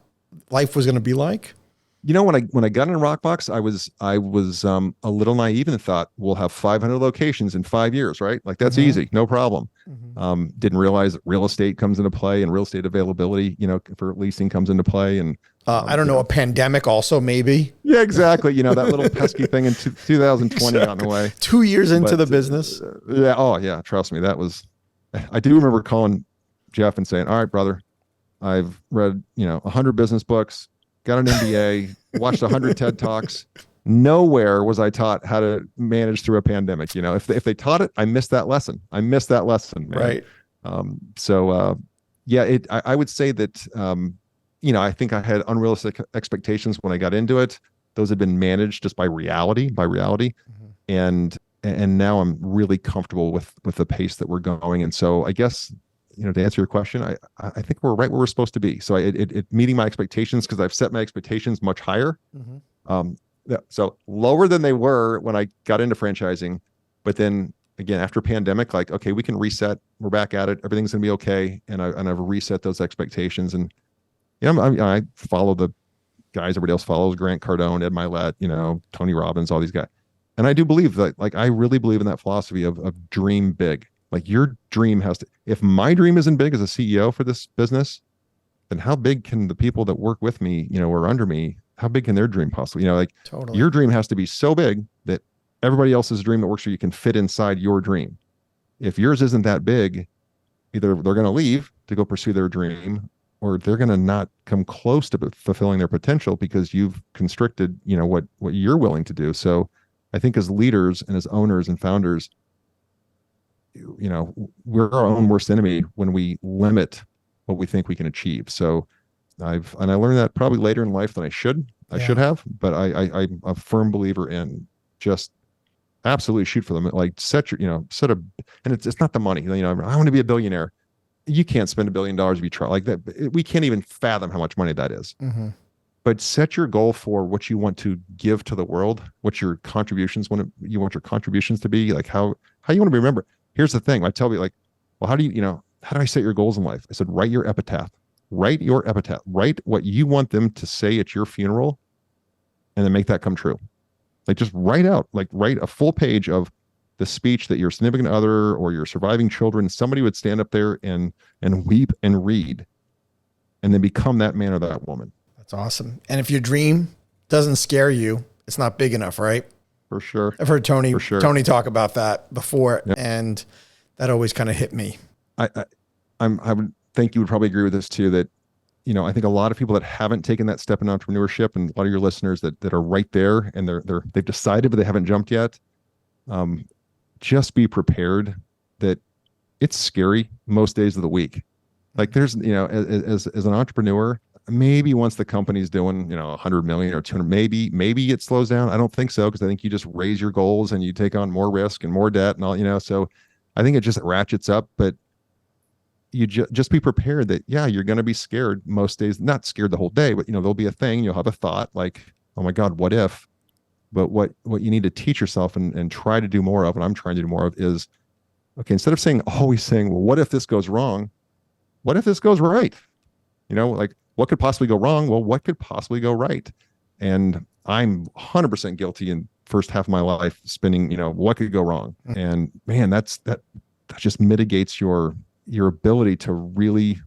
life was going to be like? When I got in Rockbox, I was a little naive and thought we'll have 500 locations in 5 years, right? Like that's easy, no problem. Didn't realize that real estate comes into play and real estate availability, for leasing comes into play. And I don't know, a pandemic also maybe. Yeah, exactly. That little pesky thing in 2020 got in the way. 2 years into the business. Yeah. Oh yeah. Trust me. I do remember calling Jeff and saying, all right, brother, I've read, 100 business books, got an MBA, watched 100 TED Talks. Nowhere was I taught how to manage through a pandemic. If they taught it, I missed that lesson. Man. Right. I would say that, I think I had unrealistic expectations when I got into it. Those had been managed just by reality. And now I'm really comfortable with the pace that we're going. And so I guess, to answer your question, I think we're right where we're supposed to be. So it meeting my expectations, because I've set my expectations much higher. So lower than they were when I got into franchising. But then again, after pandemic, like, okay, we can reset. We're back at it. Everything's going to be okay. And I've reset those expectations. And I follow the guys everybody else follows: Grant Cardone, Ed Milet, Tony Robbins, all these guys. And I do believe that, like, I really believe in that philosophy of dream big. Like, your dream has to, if my dream isn't big as a CEO for this business, then how big can the people that work with me, or under me, how big can their dream possibly, Totally. Your dream has to be so big that everybody else's dream that works for you can fit inside your dream. If yours isn't that big, either they're going to leave to go pursue their dream, or they're going to not come close to fulfilling their potential because you've constricted, what you're willing to do. So I think as leaders and as owners and founders, we're our own worst enemy when we limit what we think we can achieve. So I learned that probably later in life than I should have, but I'm a firm believer in just absolutely shoot for them. Like, and it's not the money, I want to be a billionaire. You can't spend $1 billion if you try like that. We can't even fathom how much money that is. But set your goal for what you want to give to the world, what your contributions, you want your contributions to be, like how you want to be remembered. Here's the thing. I tell you, like, well, how do I set your goals in life? I said, write your epitaph. Write your epitaph. Write what you want them to say at your funeral, and then make that come true. Like, just write a full page of the speech that your significant other or your surviving children, somebody would stand up there and weep and read, and then become that man or that woman. That's awesome. And if your dream doesn't scare you, it's not big enough, right? For sure. I've heard Tony talk about that before, and that always kind of hit me. I would think you would probably agree with this too, that, I think a lot of people that haven't taken that step in entrepreneurship, and a lot of your listeners that are right there and they've decided, but they haven't jumped yet. Just be prepared that it's scary most days of the week. Like, there's, as an entrepreneur, maybe once the company's doing, 100 million or 200, maybe it slows down. I don't think so, because I think you just raise your goals and you take on more risk and more debt and all, so I think it just ratchets up. But you just be prepared that, you're going to be scared most days, not scared the whole day, but, there'll be a thing, you'll have a thought like, oh my God, what if? But what you need to teach yourself and try to do more of, and I'm trying to do more of, is, okay, instead of always saying, well, what if this goes wrong? What if this goes right? Like, what could possibly go wrong? Well, what could possibly go right? And I'm 100% guilty in first half of my life spinning, what could go wrong? And man, that just mitigates your ability to really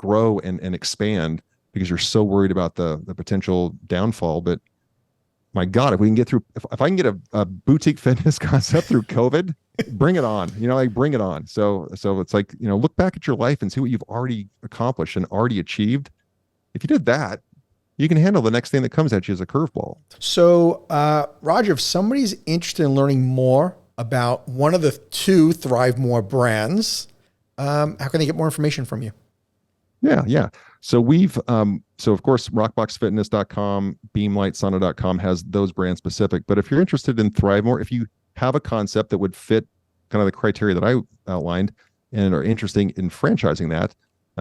grow and expand because you're so worried about the potential downfall. But my God, if we can get through, if I can get a boutique fitness concept through COVID, bring it on, bring it on. So it's like, look back at your life and see what you've already accomplished and already achieved. If you did that, you can handle the next thing that comes at you as a curveball. So, Roger, if somebody's interested in learning more about one of the two ThriveMore brands, how can they get more information from you? Yeah. So we've, of course, rockboxfitness.com, beamlightsauna.com has those brand specific. But if you're interested in ThriveMore, if you have a concept that would fit kind of the criteria that I outlined and are interested in franchising that,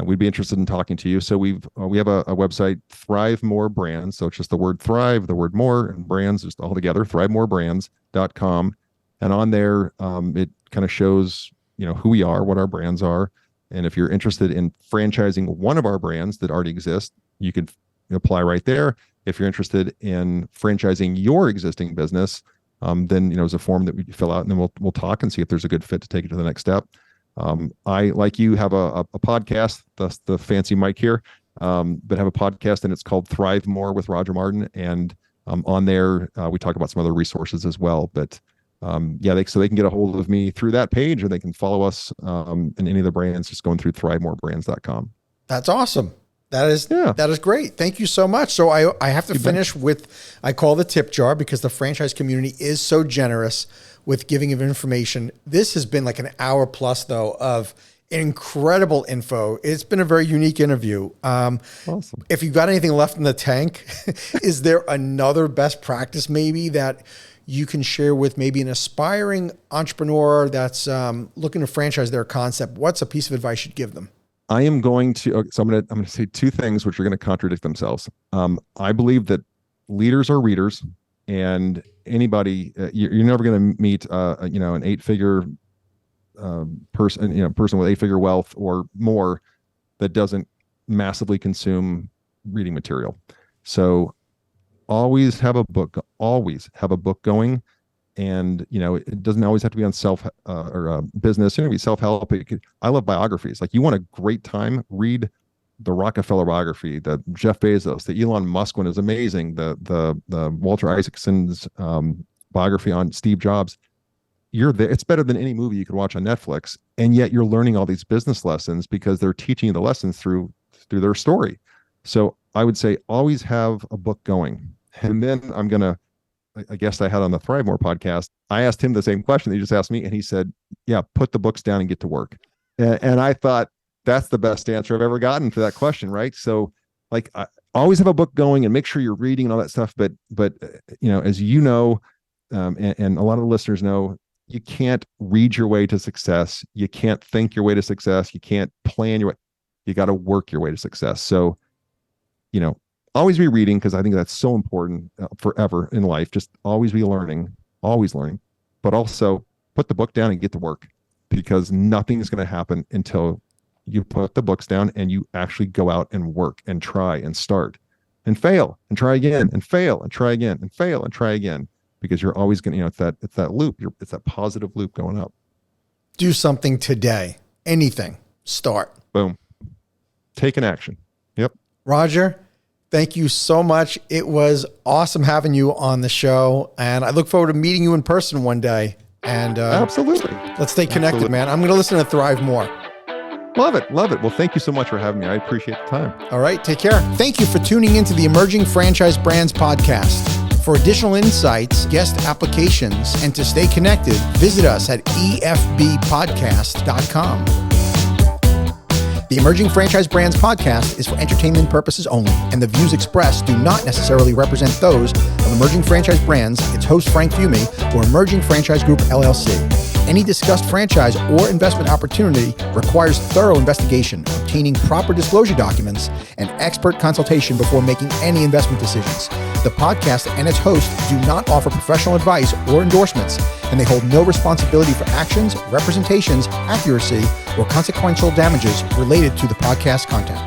we'd be interested in talking to you. So we have a website, ThriveMore Brands. So it's just the word Thrive, the word more, and brands just all together, ThriveMoreBrands.com. And on there, it kind of shows, who we are, what our brands are. And if you're interested in franchising one of our brands that already exist, you can apply right there. If you're interested in franchising your existing business, then there's a form that we fill out, and then we'll talk and see if there's a good fit to take it to the next step. I, like you, have a podcast, thus the fancy mic here, but have a podcast, and it's called Thrive More with Roger Martin. And on there, we talk about some other resources as well. But so they can get a hold of me through that page, or they can follow us in any of the brands, just going through ThriveMoreBrands.com. That's awesome. That is great. Thank you so much. So I have to finish with, I call the tip jar, because the franchise community is so generous with giving of information. This has been like an hour plus, though, of incredible info. It's been a very unique interview. Awesome. If you've got anything left in the tank, is there another best practice maybe that you can share with maybe an aspiring entrepreneur that's looking to franchise their concept? What's a piece of advice you'd give them? I am going to, so I'm going to say two things which are going to contradict themselves. I believe that leaders are readers, and anybody, you're never going to meet, an 8-figure person with 8-figure wealth or more that doesn't massively consume reading material. So always have a book going. And, it doesn't always have to be on self or business. It can be self-help. I love biographies. Like, you want a great time, read the Rockefeller biography, the Jeff Bezos, the Elon Musk one is amazing. The Walter Isaacson's biography on Steve Jobs. You're there. It's better than any movie you could watch on Netflix. And yet you're learning all these business lessons because they're teaching you the lessons through their story. So I would say always have a book going. And then a guest I had on the ThriveMore podcast, I asked him the same question that you just asked me, and he said, yeah, put the books down and get to work. And I thought, that's the best answer I've ever gotten for that question, right? So, like, I always have a book going and make sure you're reading and all that stuff. But as you know, and a lot of the listeners know, you can't read your way to success. You can't think your way to success. You can't plan your way. You got to work your way to success. So, always be reading, because I think that's so important forever in life. Just always be learning, but also put the book down and get to work, because nothing is going to happen until you put the books down and you actually go out and work and try and start and fail and try again and fail and try again and fail and try again, because you're always going to, it's that loop. It's that positive loop going up. Do something today. Anything. Start. Boom. Take an action. Yep. Roger, thank you so much. It was awesome having you on the show, and I look forward to meeting you in person one day. And absolutely, let's stay connected, man. I'm going to listen to Thrive More. Love it. Well, thank you so much for having me. I appreciate the time. All right, take care. Thank you for tuning into the Emerging Franchise Brands podcast. For additional insights, guest applications, and to stay connected, visit us at efbpodcast.com. The Emerging Franchise Brands podcast is for entertainment purposes only, and the views expressed do not necessarily represent those of Emerging Franchise Brands, its host Frank Fiume, or Emerging Franchise Group LLC. Any discussed franchise or investment opportunity requires thorough investigation, obtaining proper disclosure documents, and expert consultation before making any investment decisions. The podcast and its host do not offer professional advice or endorsements, and they hold no responsibility for actions, representations, accuracy, or consequential damages related to the podcast content.